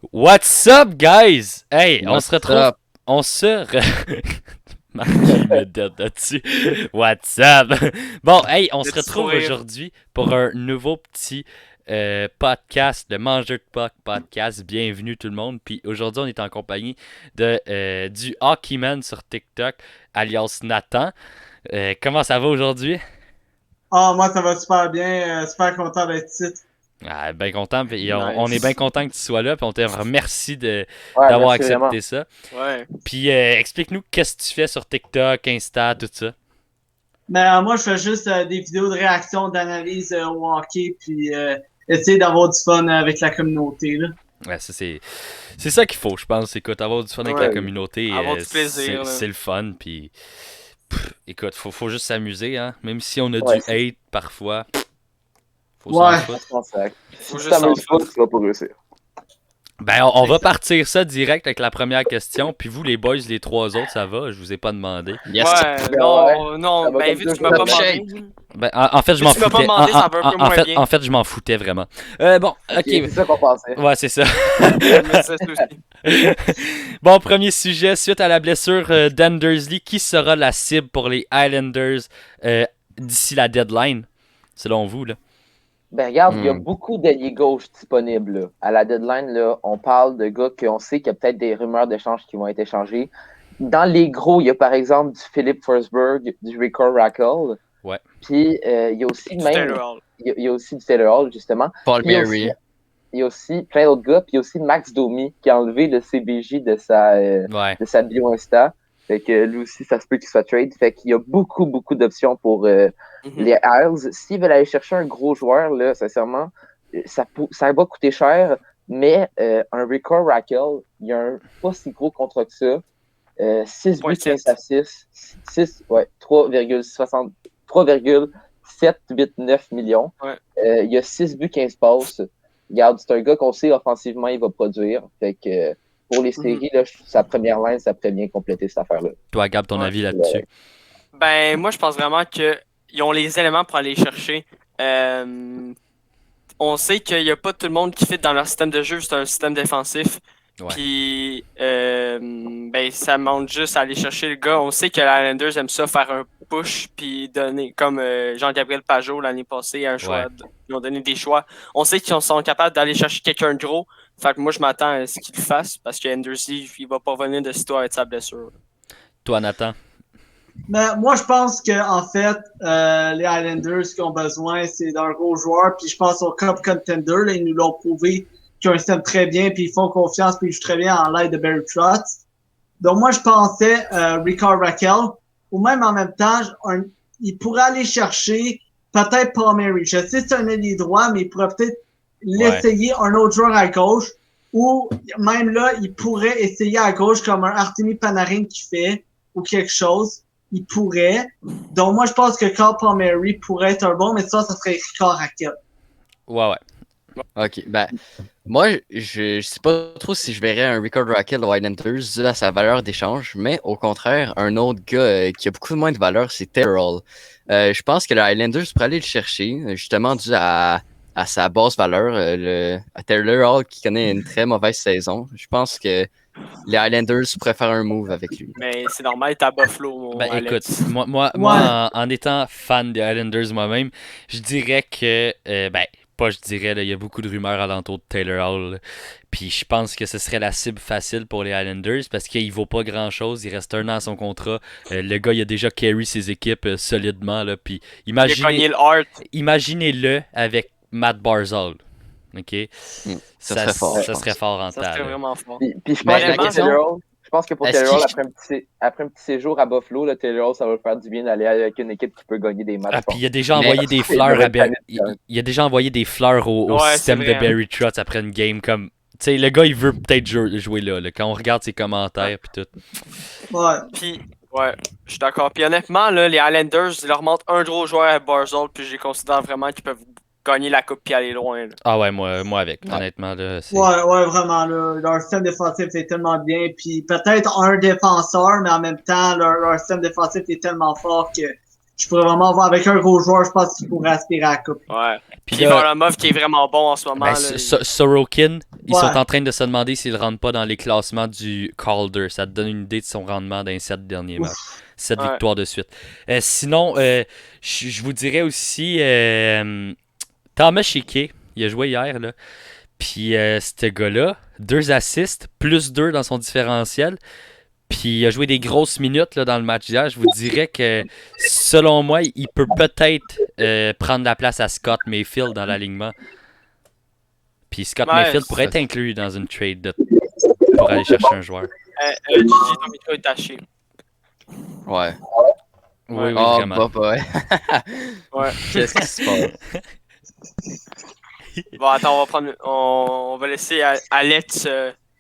What's up, guys? Hey, on se What's retrouve. up? On se. Marc, il me donne là-dessus. What's up? Bon, hey, on se Petit retrouve sourire. aujourd'hui pour un nouveau petit podcast, le Mangeur de Puck podcast. Bienvenue tout le monde. Puis aujourd'hui, on est en compagnie du Hockeyman sur TikTok, alias Nathan. Comment ça va aujourd'hui? Ah, moi, ça va super bien. Super content d'être ici. Ah, bien content. Puis on est Nice. bien content que tu sois là. Puis on te remercie Ouais, d'avoir merci vraiment. accepté ça. Ouais. Puis explique-nous qu'est-ce que tu fais sur TikTok, Insta, tout ça. Mais moi, je fais juste des vidéos de réaction, d'analyse au hockey, puis essayer d'avoir du fun avec la communauté. Là. Ouais, ça c'est ça qu'il faut, je pense. Écoute, avoir du fun avec Ouais. la communauté, Avoir du plaisir, là. c'est le fun. Puis écoute, faut juste s'amuser, hein. Même si on a Ouais, du hate parfois, faut Ouais. s'en foutre. Je pense que Faut si juste tu s'en t'amuses pas, foutre. tu vas pas réussir. Ben, on va partir ça direct avec la première question. Puis vous, les boys, les trois autres, ça va? Je vous ai pas demandé. Yes. Ouais, Ouais. non, Ça va ben comme vu deux que tu m'as pas top demandé. Ben, en fait, je Si m'en tu m'as pas foutais. demandé, ça va un peu moins bien. En fait, je m'en foutais vraiment. Bon, ok. C'est ça qu'on pensait. Ouais, c'est ça. Mais ça, c'est aussi. Bon, premier sujet, suite à la blessure d'Andersley, qui sera la cible pour les Islanders d'ici la deadline, selon vous, là? Ben regarde, il y a Hmm. beaucoup d'alliés gauche disponibles. Là. À la deadline, là, on parle de gars qu'on sait qu'il y a peut-être des rumeurs d'échange qui vont être échangés. Dans les gros, il y a par exemple du Philip Forsberg, du Rico Rackle. Ouais. Puis il y a aussi Du même. Taylor Hall. Il y a aussi du Taylor Hall, justement. Paul Puis il y a Berry. aussi- Il y a aussi plein d'autres gars. Puis il y a aussi Max Domi qui a enlevé le CBJ de sa Ouais. bio Insta. Fait que lui aussi, ça se peut qu'il soit trade. Fait qu'il y a beaucoup, beaucoup d'options pour Mhm. les Isles. S'ils veulent aller chercher un gros joueur, là, sincèrement, ça va coûter cher. Mais un Rico Raquel, il y a un pas si gros contrat que ça. 6 buts, 15 assists. 3,789 millions. Ouais. Il y a 6 buts, 15 passes. Regarde, c'est un gars qu'on sait offensivement, il va produire. Fait que pour les séries, là, sa première ligne, ça pourrait bien compléter cette affaire-là. Toi, Gab, ton Ouais. avis là-dessus? Ben, moi, je pense vraiment qu'ils ont les éléments pour aller chercher. On sait qu'il n'y a pas tout le monde qui fit dans leur système de jeu, c'est un système défensif. Ouais. Puis, ben, ça monte juste à aller chercher le gars. On sait que les Islanders aiment ça, faire un push, puis donner, comme Jean-Gabriel Pajot l'année passée, un choix. Ouais. Ils ont donné des choix. On sait qu'ils sont capables d'aller chercher quelqu'un de gros. Fait que moi, je m'attends à ce qu'ils le fassent, parce que Anderson, il va pas revenir de sitôt avec sa blessure. Toi, Nathan? Mais moi, je pense que en fait, les Islanders, ce qu'ils ont besoin, c'est d'un gros joueur. Puis je pense au Cup Contender. Là, ils nous l'ont prouvé qu'ils ont un système très bien, puis ils font confiance, puis ils jouent très bien en l'aide de Barry Trotz. Donc moi, je pensais Ricard Raquel, ou même en même temps, il pourrait aller chercher peut-être Paul Mary. Je sais que c'est un ailier droit, mais il pourrait peut-être l'essayer un autre joueur à gauche, ou même là, il pourrait essayer à gauche comme un Artemi Panarin qui fait, ou quelque chose. Il pourrait. Donc moi, je pense que Carl Palmieri pourrait être un bon, mais ça serait Ricard Raquel. Ouais. Ok, ben, moi, je sais pas trop si je verrais un Rico Raquel aux Islanders dû à sa valeur d'échange, mais au contraire, un autre gars qui a beaucoup moins de valeur, c'est Taylor Hall. Je pense que les Islanders pourraient aller le chercher, justement dû à sa basse valeur, à Taylor Hall qui connaît une très mauvaise saison. Je pense que les Islanders pourraient faire un move avec lui. Mais c'est normal, t'es à Buffalo, mon Ben Alex. écoute, moi en étant fan des Islanders moi-même, je dirais que je dirais, là, il y a beaucoup de rumeurs alentour de Taylor Hall. Là. Puis je pense que ce serait la cible facile pour les Islanders parce qu'il vaut pas grand-chose. Il reste un an à son contrat. Le gars, il a déjà carry ses équipes solidement. Là. Puis Il a gagné le Hart. imaginez-le avec Matt Barzal. OK? Ça serait fort. Ça serait fort Ça rentable. serait vraiment fort. Puis je Mais pense la que pour question- Taylor Hall, je pense que pour Est-ce Taylor Hall, qu'il- après un petit séjour à Buffalo, là, Taylor Hall, ça va lui faire du bien d'aller avec une équipe qui peut gagner des matchs. Ah, puis il a déjà Mais- envoyé des Il fleurs aurait à pas mis de il temps. il a déjà envoyé des fleurs au Ouais, système c'est de vrai, Barry Trotz après une game comme tu sais le gars il veut peut-être jouer là, quand on regarde ses commentaires puis tout. Ouais. Puis, ouais, je suis d'accord. Puis honnêtement, là, les Islanders, ils leur montrent un gros joueur à Barzal, puis je les considère vraiment qu'ils peuvent gagner la coupe puis aller loin. Là. Ah ouais, moi avec Ouais. honnêtement là, c'est Ouais, vraiment, là, leur système défensif est tellement bien. Puis peut-être un défenseur, mais en même temps, leur système défensif est tellement fort que je pourrais vraiment voir avec un gros joueur, je pense qu'il pourrait aspirer à la coupe. Ouais. Puis Puis là, Varlamov qui est vraiment bon en ce moment. ben, là, Sorokin, ils sont en train de se demander s'ils ne rentrent pas dans les classements du Calder. Ça te donne une idée de son rendement dans les 7 derniers matchs. 7 victoires de suite. Sinon, je vous dirais aussi Thomas Hickey. Il a joué hier, là. Puis ce gars-là, 2 assists, plus 2 dans son différentiel. Puis il a joué des grosses minutes là, dans le match d'hier. Je vous dirais que, selon moi, il peut peut-être prendre la place à Scott Mayfield dans l'alignement. Puis Scott Mayfield pourrait être inclus dans une trade pour aller chercher un joueur. Gigi, ton micro est taché. Ouais. Oui, Oh, vraiment. ouais. Ouais. Qu'est-ce qui se passe? Bon, attends, on va laisser Alex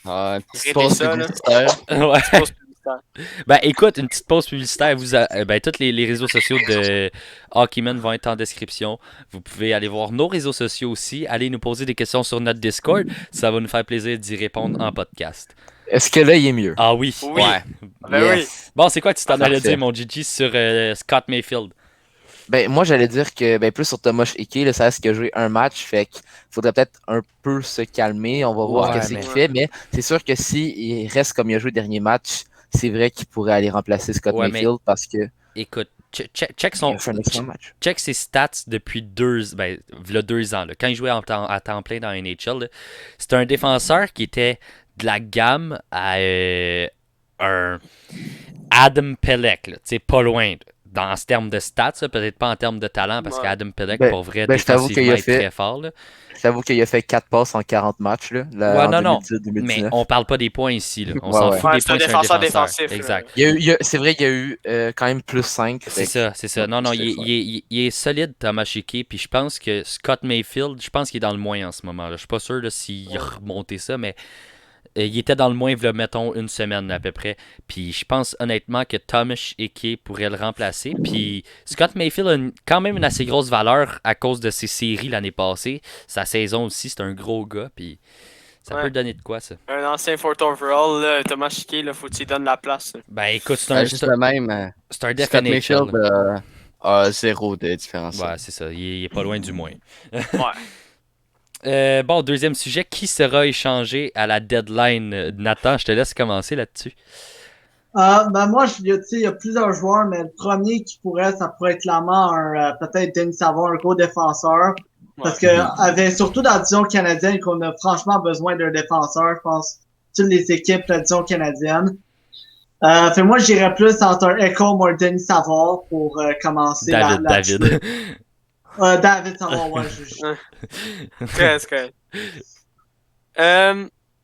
Ah, une petite répéter pause ça, là. publicitaire. Ouais. Pause publicitaire. Ben écoute, une petite pause publicitaire. Tous les réseaux sociaux de Hockeyman vont être en description. Vous pouvez aller voir nos réseaux sociaux aussi. Allez nous poser des questions sur notre Discord. Ça va nous faire plaisir d'y répondre en podcast. Est-ce que là, il est mieux? Ah oui. Oui. Ouais. Ben Yes. Bon, c'est quoi que tu t'en allais Parfait. dire, mon Gigi, sur Scott Mayfield? Ben, moi, j'allais dire que plus sur Thomas Hickey, là, ça reste qu'il a joué un match, fait qu'il faudrait peut-être un peu se calmer. On va voir Ouais, ce mais- qu'il fait, mais c'est sûr que s'il reste comme il a joué le dernier match, c'est vrai qu'il pourrait aller remplacer Scott Ouais, Mayfield parce que Écoute, check il a fait un excellent match. check ses stats depuis v'là 2 ans. Là. Quand il jouait à temps plein dans NHL, là, c'était un défenseur qui était de la gamme à un Adam Pelech. Là, tu sais, pas loin. Dans ce terme de stats, là, peut-être pas en termes de talent, parce Ouais. qu'Adam Pelech, Ben- pour vrai, ben, je t'avoue défensivement, qu'il a est fait- très fort. Là. J'avoue qu'il a fait 4 passes en 40 matchs là, Ouais, en non. 2018-2019. Mais on parle pas des points ici. Là. On Ouais, s'en ouais. fout Ouais, des c'est un points sur un défenseur défenseur. défensif, là. Exact. C'est vrai qu'il y a eu quand même plus 5. C'est ça. Non, il est solide, Thomas Hickey. Puis je pense que Scott Mayfield, je pense qu'il est dans le moins en ce moment. Là. Je suis pas sûr là, s'il a remonté ça, mais il était dans le moins, mettons, une semaine à peu près. Puis je pense honnêtement que Thomas Hickey pourrait le remplacer. Puis Scott Mayfield a quand même une assez grosse valeur à cause de ses séries l'année passée. Sa saison aussi, c'est un gros gars. Puis ça Ouais. peut donner de quoi, ça. Un ancien 4th overall, là, Thomas Hickey, là, faut qu'il donne la place. Là. Ben écoute, c'est Juste le même. c'est un Scott definition. Mayfield a 0 de différence. Ouais, c'est ça. Il est pas loin du moins. Ouais. Bon, deuxième sujet, qui sera échangé à la deadline? Nathan, je te laisse commencer là-dessus. Moi, il y a plusieurs joueurs, mais le premier ça pourrait être clairement peut-être Denis Savard, un gros défenseur. Parce que surtout dans la division canadienne, qu'on a franchement besoin d'un défenseur, je pense, toutes les équipes de la division canadienne. Moi, j'irais plus entre un Ekholm ou un Denis Savard pour commencer David. David Savard, ouais. C'est correct.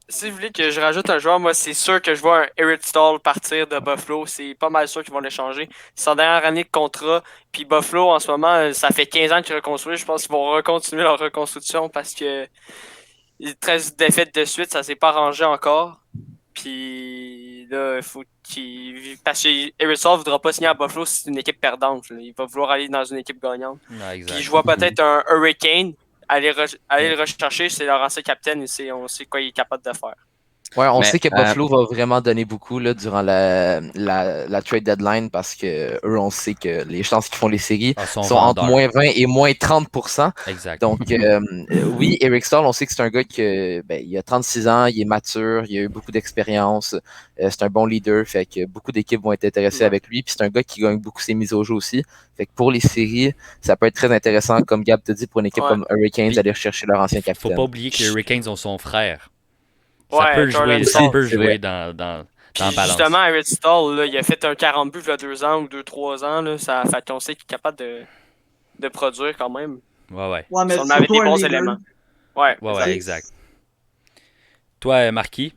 Si vous voulez que je rajoute un joueur, moi, c'est sûr que je vois un Eric Stahl partir de Buffalo. C'est pas mal sûr qu'ils vont l'échanger. C'est sa dernière année de contrat. Puis Buffalo, en ce moment, ça fait 15 ans qu'ils reconstruisent. Je pense qu'ils vont recontinuer leur reconstruction parce que 13 défaites de suite, ça s'est pas arrangé encore. Puis là, il faut qu'il. Parce que Eric Stahl voudra pas signer à Buffalo si c'est une équipe perdante. Là. Il va vouloir aller dans une équipe gagnante. Non, exact. Puis je vois peut-être un Hurricane. Aller le rechercher, c'est leur ancien capitaine et on sait quoi il est capable de faire. Ouais, on Mais, sait que Buffalo va vraiment donner beaucoup là, durant la trade deadline parce que eux, on sait que les chances qu'ils font les séries Son sont entre vendeur. moins 20 et moins 30%. Exact. Donc, oui, Eric Stahl, on sait que c'est un gars qui il a 36 ans, il est mature, il a eu beaucoup d'expérience, c'est un bon leader, fait que beaucoup d'équipes vont être intéressées Ouais. avec lui. Puis c'est un gars qui gagne beaucoup ses mises au jeu aussi. Fait que pour les séries, ça peut être très intéressant, comme Gab te dit, pour une équipe Ouais. comme Hurricanes, Puis, d'aller chercher leur ancien Faut capitaine. pas oublier que les Hurricanes ont son frère. Ça Ouais, peut Jordan jouer, ça Stahl, peut c'est jouer vrai. dans Puis la balance. justement, Eric Stahl, là, il a fait un 40 buts il y a 2 ans ou 2-3 ans. Là, ça fait qu'on sait qu'il est capable de produire quand même. Ouais. Ouais, mais Si on avait surtout des un bons leader. éléments. Ouais, Ouais, exact. Toi, Marquis?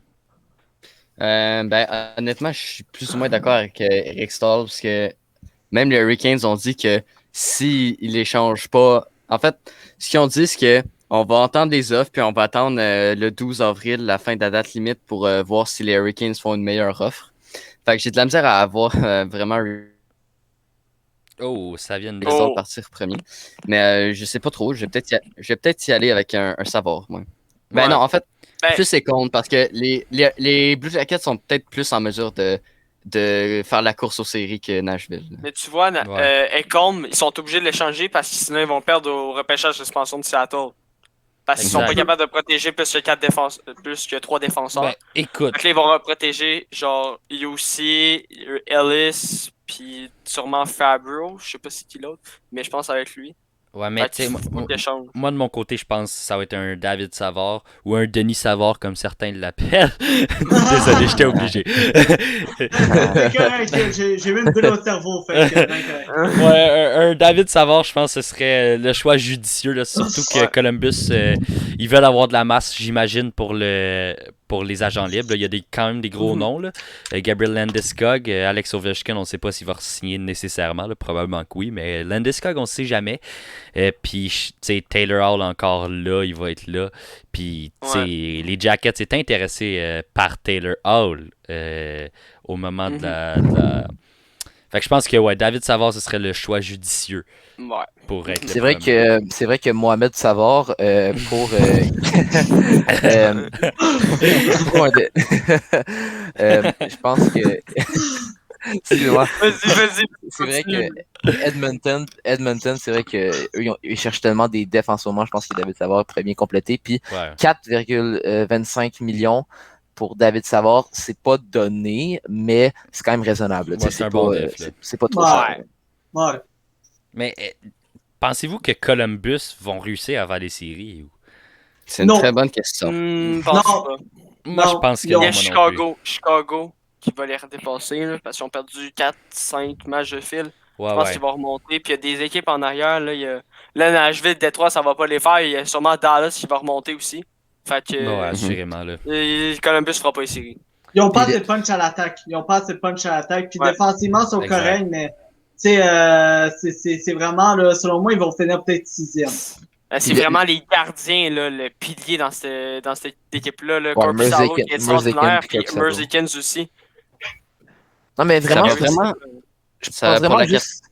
Honnêtement, je suis plus ou moins d'accord avec Eric Stahl parce que même les Hurricanes ont dit que s'ils l'échangent pas. En fait, ce qu'ils ont dit, c'est qu'on va entendre les offres puis on va attendre le 12 avril, la fin de la date limite, pour voir si les Hurricanes font une meilleure offre. Fait que j'ai de la misère à avoir vraiment Eric Oh, ça vient de... Stahl Oh. partir premier. Mais je sais pas trop. Je vais peut-être y aller avec un Savard, moi. Ben Ouais. non, en fait, Ben- plus c'est contre parce que les Blue Jackets sont peut-être plus en mesure de faire la course aux séries que Nashville. Mais tu vois, Ouais. Ekholm, ils sont obligés de l'échanger parce que sinon ils vont perdre au repêchage de suspension de Seattle. Parce qu'ils sont pas Exact. capables de protéger plus que 3 défenseurs. Ben, écoute, Donc là, ils vont protéger genre UC, Ellis, puis sûrement Fabro. Je sais pas c'est qui l'autre, mais je pense avec lui. ouais, mais tu sais, Faut qu'il change. moi de mon côté, je pense que ça va être un David Savard ou un Denis Savard comme certains l'appellent. Désolé, j'étais obligé. C'est correct, j'ai même de au cerveau. Fait que, ben, correct. Ouais, un David Savard, je pense que ce serait le choix judicieux, là, surtout que Ouais. Columbus, ils veulent avoir de la masse, j'imagine, pour les agents libres. Là. Il y a quand même des gros noms. Là. Gabriel Landeskog, Alex Ovechkin, on ne sait pas s'il va signer nécessairement, là, probablement que oui, mais Landeskog, on ne sait jamais. Puis, tu sais, Taylor Hall encore là, il va être là. Puis, tu sais, les Jackets étaient intéressés par Taylor Hall au moment de la... Fait que je pense que ouais, David Savard, ce serait le choix judicieux Ouais. pour être le C'est vrai que Mohamed Savard je pense que excusez-moi. Vas-y. C'est vrai continue. que Edmonton, c'est vrai que ils cherchent tellement des défenses en ce moment. Je pense que David Savard pourrait bien compléter. Puis Ouais. 4,25 millions pour David Savard, c'est pas donné, mais c'est quand même raisonnable. Ouais, c'est un bon def, là. c'est pas trop Ouais. cher. Ouais. Mais pensez-vous que Columbus vont réussir à faire des séries? C'est une Non. très bonne question. Pense Non. pas. Moi, Non, je pense que il y a Il y non, a moi non plus. Chicago qui va les redépasser là, parce qu'ils ont perdu 4-5 matchs de fil. Ouais, Je pense ouais. qu'ils vont remonter. Puis il y a des équipes en arrière. Là Nashville, Détroit, ça va pas les faire. Il y a sûrement Dallas qui va remonter aussi. Fait que Ouais, assurément, là. Columbus fera pas les séries. Ils ont pas Puis assez de punch à l'attaque. Puis Ouais. défensivement, ils sont Exact. corrects, mais tu sais, c'est vraiment, là, selon moi, ils vont finir peut-être 6e. C'est vraiment les gardiens, là, le pilier dans cette équipe-là. Là. Ouais, Korpisalo qui est Merzlikins, extraordinaire, puis Korpisalo. Merzlikins aussi. Non, mais Ça vraiment, va je vraiment. je Ça, pense pour vraiment la juste,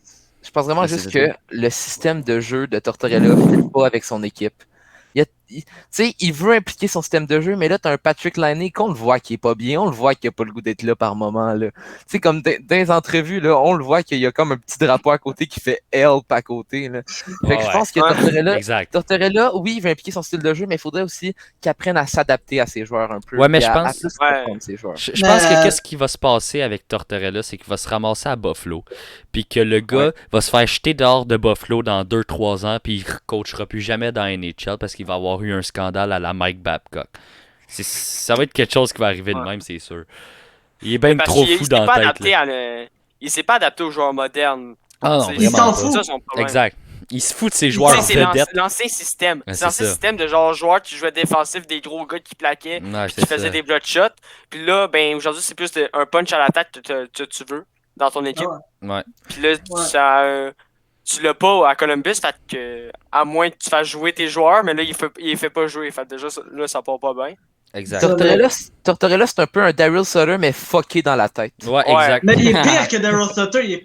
je pense vraiment Vas-y, juste vas-y. que le système de jeu de Tortorella ne fit pas avec son équipe. Tu sais, il veut impliquer son système de jeu, mais là, t'as un Patrick Laine qu'on le voit qui est pas bien, on le voit qu'il a pas le goût d'être là par moment, là. Tu sais, comme dans les entrevues, là, on le voit qu'il y a comme un petit drapeau à côté qui fait help à côté, là. Fait que je pense que Exact. Tortorella, oui, il veut impliquer son style de jeu, mais il faudrait aussi qu'il apprenne à s'adapter à ses joueurs un peu. Ouais, mais puis je à pense- plus Ouais. comprendre ses joueurs. Je pense que qu'est-ce qui va se passer avec Tortorella, c'est qu'il va se ramasser à Buffalo. Puis que le gars va se faire jeter dehors de Buffalo dans 2-3 ans, puis il ne coachera plus jamais dans NHL parce qu'il va avoir eu un scandale à la Mike Babcock. Ça va être quelque chose qui va arriver de même, c'est sûr. Il est bien Parce trop qu'il fou s'est dans pas la tête. adapté Là. il s'est pas adapté aux joueurs modernes. Ah non, C'est- vraiment s'en pas. fout. C'est ça son problème. Exact. Il se fout de ses Tu joueurs sais, c'est vedettes. l'ancien système. Ouais, C'est l'ancien c'est ça. système de genre joueurs qui jouaient défensif, des gros gars qui plaquaient, Ouais, puis c'est qui faisaient ça. des blood-shots. Puis là, ben aujourd'hui, c'est plus un punch à l'attaque que tu veux dans ton équipe. Ouais. Puis là, Ouais. tu l'as pas à Columbus, fait que, à moins que tu fasses jouer tes joueurs, mais là, il fait pas jouer. Fait que déjà, là, ça part pas bien. Exact. Tortorella, c'est un peu un Daryl Sutter, mais fucké dans la tête. Ouais, exact. Mais il est pire que Daryl Sutter.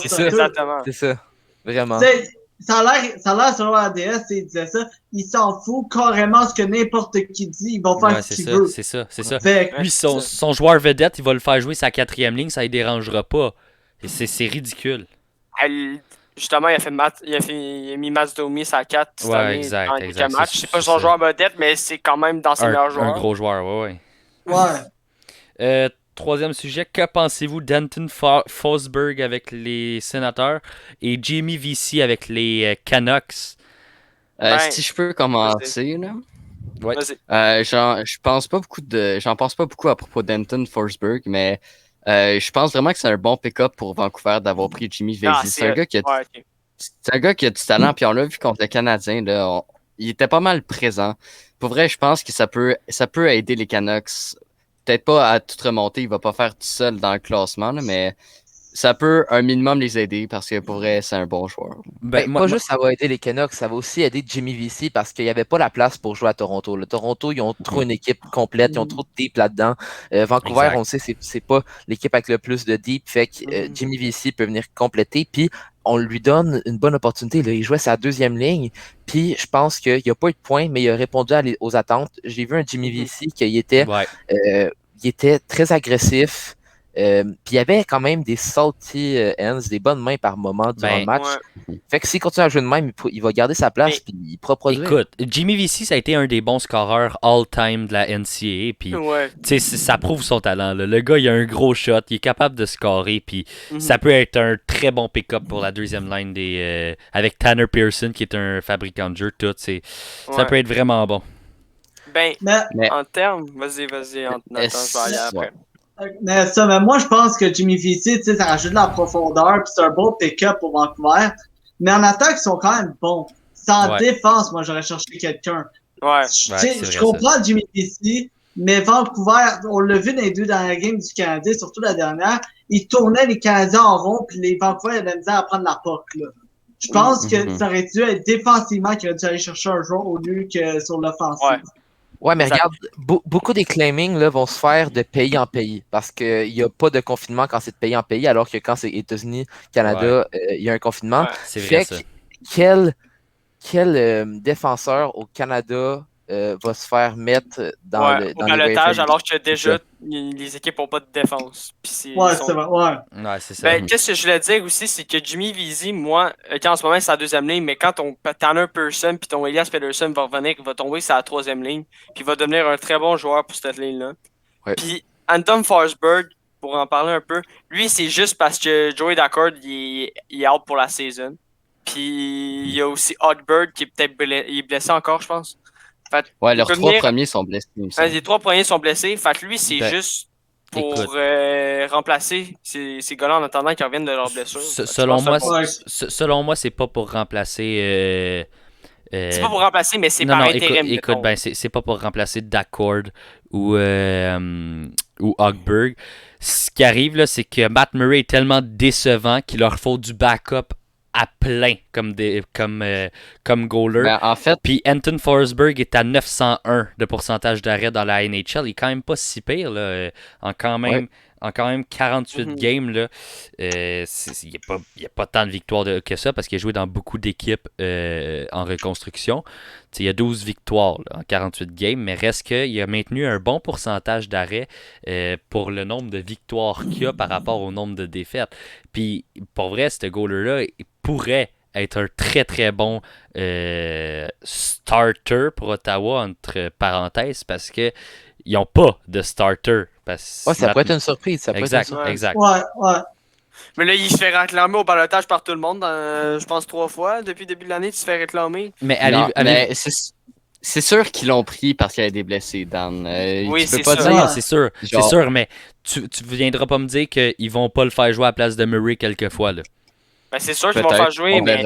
C'est ça. Exactement. C'est ça. Vraiment. Tu sais, ça a l'air sur ADS, il disait ça. Il s'en fout carrément ce que n'importe qui dit. Ils vont faire Ouais, ce c'est qu'ils ça, veulent. c'est ça, c'est ça. Fait que- Lui, son joueur vedette, il va le faire jouer sa 4e ligne, ça ne dérangera pas. Et c'est ridicule. Justement, il a mis Mats Domi sa 4 cette Ouais, année exact, dans exact, quelques matchs. c'est- C'est pas c'est son ça. joueur vedette, mais c'est quand même dans ses meilleurs Un joueurs. gros joueur, ouais. Ouais. Troisième sujet, que pensez-vous d'Anton Forsberg avec les Sénateurs et Jamie Vesey avec les Canucks? Si je peux commencer, là. Ouais. Vas-y. J'en pense pas beaucoup à propos d'Anton Forsberg, mais je pense vraiment que c'est un bon pick-up pour Vancouver d'avoir pris Jimmy Ah, Vesey. C'est un gars qui a ouais, ok. C'est un gars qui a du talent, puis on l'a vu contre le Canadien, là, il était pas mal présent. Pour vrai, je pense que ça peut aider les Canucks. Peut-être pas à tout remonter, il va pas faire tout seul dans le classement, là, mais ça peut un minimum les aider parce que pour vrai, c'est un bon joueur. Pas juste ça va aider les Canucks, ça va aussi aider Jimmy Vesey parce qu'il n'y avait pas la place pour jouer à Toronto. Le Toronto, ils ont trop une équipe complète, ils ont trop de deep là-dedans. Vancouver, Exact. on sait, c'est pas l'équipe avec le plus de deep, fait que Jimmy Vesey peut venir compléter, puis on lui donne une bonne opportunité. Là. Il jouait sa 2e ligne, puis je pense qu'il n'a pas eu de points, mais il a répondu aux attentes. J'ai vu un Jimmy Vesey qui il était très agressif. Puis il y avait quand même des salty ends, des bonnes mains par moment durant le match. Fait que s'il continue à jouer de même, il va garder sa place puis il pourra produire. Écoute, Jimmy Vesey, ça a été un des bons scoreurs all-time de la NCAA. Puis, ça prouve son talent. Là. Le gars, il a un gros shot, il est capable de scorer. Puis, ça peut être un très bon pick-up pour la deuxième line avec Tanner Pearson, qui est un fabricant de jeu. Ça peut être vraiment bon. En termes, vas-y, Nathan, je vais aller après. Mais moi, je pense que Jimmy Vesey, ça rajoute de la profondeur, puis c'est un bon pick-up pour Vancouver. Mais en attaque, ils sont quand même bons. Sans défense, moi, j'aurais cherché quelqu'un. Je comprends Jimmy Vesey, mais Vancouver, on l'a vu dans les 2 dernières games du Canadien, surtout la dernière, ils tournaient les Canadiens en rond, puis les Vancouver avaient misère à prendre la POC, là. Je pense que ça aurait dû être défensivement qu'il aurait dû aller chercher un joueur au lieu que sur l'offensive. Ouais, mais regarde, beaucoup des claimings là, vont se faire de pays en pays parce qu'il n'y a pas de confinement quand c'est de pays en pays, alors que quand c'est États-Unis, Canada, il y a un confinement. C'est vrai, ça. Quel défenseur au Canada va se faire mettre dans le balotage alors que déjà les équipes n'ont pas de défense. C'est vrai. C'est ça. Qu'est-ce que je voulais dire aussi, c'est que Jimmy Vesey, moi, en ce moment c'est la deuxième ligne, mais quand ton Tanner Pearson puis ton Elias Pettersson va revenir, il va tomber sur la troisième ligne, puis il va devenir un très bon joueur pour cette ligne-là. Puis Anton Forsberg, pour en parler un peu, lui c'est juste parce que Joey Daccord il est out pour la saison. Puis il y a aussi Hogberg qui est peut-être blessé encore, je pense. Leurs 3 premiers sont blessés. Les 3 premiers sont blessés. Fait que lui, c'est juste pour remplacer ces gars-là en attendant qu'ils reviennent de leur blessure. Selon moi, c'est pas pour remplacer. C'est pas pour remplacer, mais c'est par intérim. Écoute, c'est pas pour remplacer Daccord ou Hogberg. Ce qui arrive, là, c'est que Matt Murray est tellement décevant qu'il leur faut du backup à plein comme goaler. En fait, puis Anton Forsberg est à 901 de pourcentage d'arrêt dans la NHL. Il est quand même pas si pire là, en quand même 48 games là. Il n'y a pas tant de victoires que ça parce qu'il a joué dans beaucoup d'équipes en reconstruction. Il y a 12 victoires là, en 48 games, mais reste qu'il a maintenu un bon pourcentage d'arrêt pour le nombre de victoires qu'il a par rapport au nombre de défaites. Puis pour vrai, ce goaler-là, il pourrait être un très très bon starter pour Ottawa, entre parenthèses, parce que ils n'ont pas de starter. Ça pourrait être une surprise. Exact. Mais là, il se fait réclamer au balotage par tout le monde, je pense 3 fois. Depuis le début de l'année, tu te fais réclamer. Mais c'est sûr qu'ils l'ont pris parce qu'il y a des blessés, Dan. C'est sûr. Non, c'est sûr. C'est sûr, mais tu viendras pas me dire qu'ils vont pas le faire jouer à la place de Murray quelquefois. Là. C'est sûr qu'ils vont le faire jouer, mais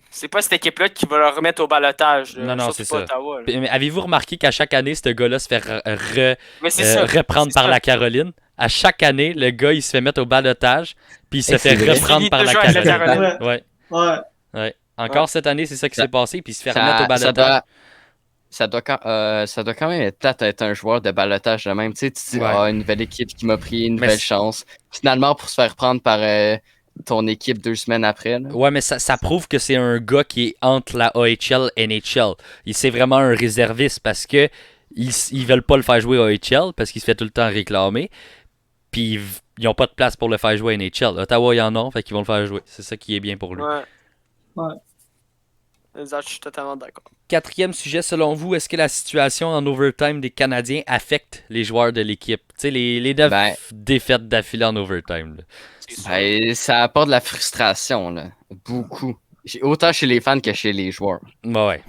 c'est pas cette équipe-là qui va le remettre au balotage. Non, c'est ça. Ottawa, mais avez-vous remarqué qu'à chaque année, ce gars-là se fait reprendre par la Caroline? À chaque année, le gars, il se fait mettre au balotage, puis il se fait reprendre par la Caroline. Ouais. Encore cette année, c'est ça qui s'est passé, puis il se fait remettre au balotage. Ça doit quand même être plate d'être un joueur de balotage de même. Tu sais, tu dis, une nouvelle équipe qui m'a pris une nouvelle chance. Finalement, pour se faire prendre par ton équipe 2 semaines après. Là. Ouais, mais ça prouve que c'est un gars qui est entre la AHL et NHL. C'est vraiment un réserviste parce que ils veulent pas le faire jouer AHL parce qu'il se fait tout le temps réclamer. Puis ils n'ont pas de place pour le faire jouer NHL. Ottawa, ils en ont, fait qu'ils vont le faire jouer. C'est ça qui est bien pour lui. Exact, je suis totalement d'accord. 4e sujet, selon vous, est-ce que la situation en overtime des Canadiens affecte les joueurs de l'équipe? Tu sais, les 9 défaites d'affilée en overtime. Ça apporte de la frustration, là. Beaucoup. Autant chez les fans que chez les joueurs. Ouais.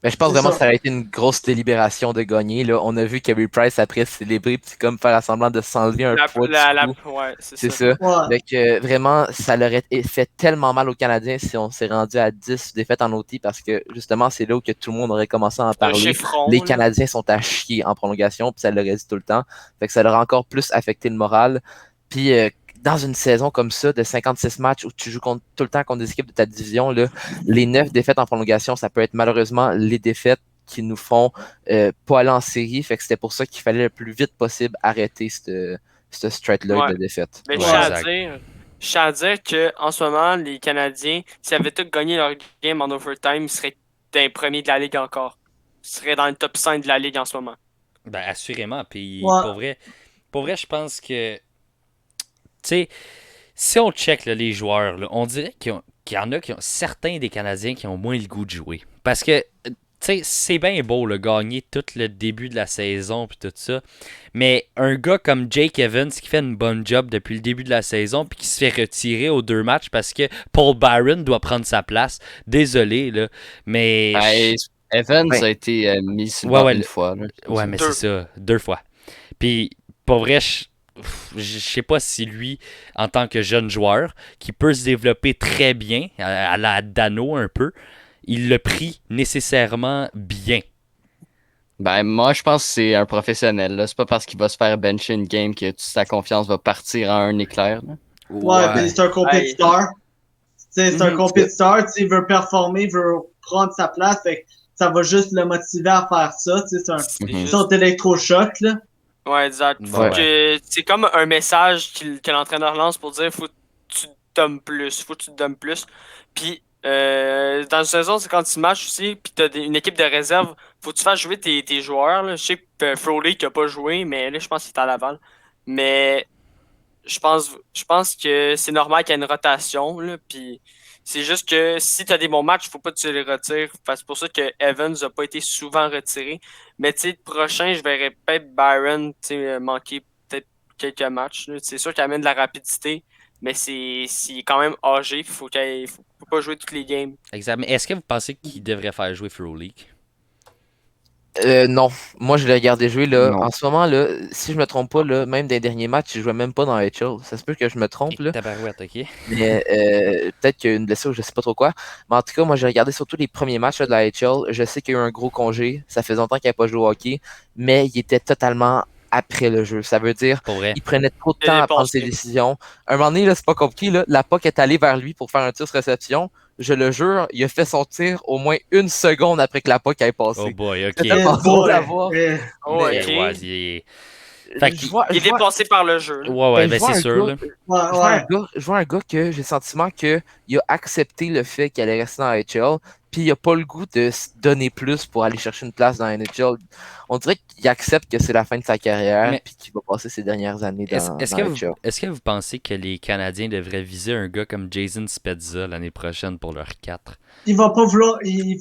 Mais je pense vraiment que ça a été une grosse délibération de gagner. Là. On a vu Carey Price après célébrer, puis comme faire semblant de s'enlever un poids du cou. C'est ça. Donc vraiment, ça leur a fait tellement mal aux Canadiens si on s'est rendu à 10 défaites en OT parce que justement, c'est là où que tout le monde aurait commencé à en parler. Les Canadiens sont à chier en prolongation, puis ça leur a dit tout le temps. Fait que ça leur a encore plus affecté le moral. Puis dans une saison comme ça, de 56 matchs où tu joues tout le temps contre des équipes de ta division, là, les 9 défaites en prolongation, ça peut être malheureusement les défaites qui nous font pas aller en série. Fait que c'était pour ça qu'il fallait le plus vite possible arrêter ce straight-là de défaites. Mais je tiens à dire qu'en ce moment, les Canadiens, s'ils avaient tous gagné leur game en overtime, ils seraient dans les premiers de la Ligue encore. Ils seraient dans le top 5 de la Ligue en ce moment. Ben, assurément. Puis Ouais. pour vrai, je pense que, tu sais, si on check là, les joueurs, là, on dirait qu'il y en a qui ont certains des Canadiens qui ont moins le goût de jouer. Parce que, tu sais, c'est bien beau le gagner tout le début de la saison puis tout ça. Mais un gars comme Jake Evans qui fait une bonne job depuis le début de la saison puis qui se fait retirer aux 2 matchs parce que Paul Byron doit prendre sa place. Désolé, là. Mais. Ben, Evans Ouais. a été mis sur le Ouais, banc ouais, une fois. Là. Ouais, mais 2. c'est ça. 2 fois. Puis, pour vrai, je sais pas si lui, en tant que jeune joueur, qui peut se développer très bien, à la Dano un peu, il l'a pris nécessairement bien. Ben, moi, je pense que c'est un professionnel. Là. C'est pas parce qu'il va se faire bencher une game que sa confiance va partir en un éclair. Là. Ouais, puis c'est un compétiteur. C'est un compétiteur, il veut performer, il veut prendre sa place, fait que ça va juste le motiver à faire ça. C'est un C'est Mhm. juste- sorte d'électrochoc, là. Ouais, exact. Faut Ouais. que c'est comme un message que l'entraîneur lance pour dire faut que tu te donnes plus, faut que tu te donnes plus. Puis dans une saison, c'est quand tu matches aussi, puis t'as une équipe de réserve, faut que tu fasses jouer tes joueurs. Là. Je sais que Froley qui a pas joué, mais là je pense qu'il est à Laval. Mais je pense que c'est normal qu'il y ait une rotation. Là, puis c'est juste que si tu as des bons matchs, faut pas que tu les retires. C'est pour ça que Evans n'a pas été souvent retiré. Mais tu sais, le prochain, je verrais peut-être Byron manquer peut-être quelques matchs. Là. C'est sûr qu'il amène de la rapidité, mais c'est quand même âgé. Faut pas jouer toutes les games. Exact. Mais est-ce que vous pensez qu'il devrait faire jouer Frolic? Non, moi je l'ai regardé jouer là. Non. En ce moment là, si je me trompe pas là, même des derniers matchs, il jouait même pas dans HL. Ça se peut que je me trompe là, Tabarouette, ok. mais peut-être qu'il y a une blessure, je sais pas trop quoi. Mais en tout cas, moi j'ai regardé surtout les premiers matchs là, de la HL. Je sais qu'il y a eu un gros congé, ça fait longtemps qu'il n'a pas joué au hockey, mais il était totalement après le jeu. Ça veut dire Pour vrai. il prenait trop de Il temps est à prendre ses dépassé. décisions. À un moment donné, là, c'est pas compliqué, là. La puck est allée vers lui pour faire un tir sur réception. Je le jure, il a fait son tir au moins 1 seconde après que la puck ait passé. Oh boy, ok. C'était Eh pas drôle boy, à voir. eh. Oh, Mais, ok. ouais, Fait qu'il- Il est dépassé par le jeu. Là. ouais, Ben, ben je vois c'est un sûr, gars- là. Ouais, ouais. Je vois un gars que j'ai le sentiment qu'il a accepté le fait qu'il allait rester dans la HL, puis il a pas le goût de se donner plus pour aller chercher une place dans la NHL. On dirait qu'il accepte que c'est la fin de sa carrière, Mais- puis qu'il va passer ses dernières années dans Est-ce dans que la vous, NHL. est-ce que vous pensez que les Canadiens devraient viser un gars comme Jason Spezza l'année prochaine pour leur 4? Il va pas vouloir, il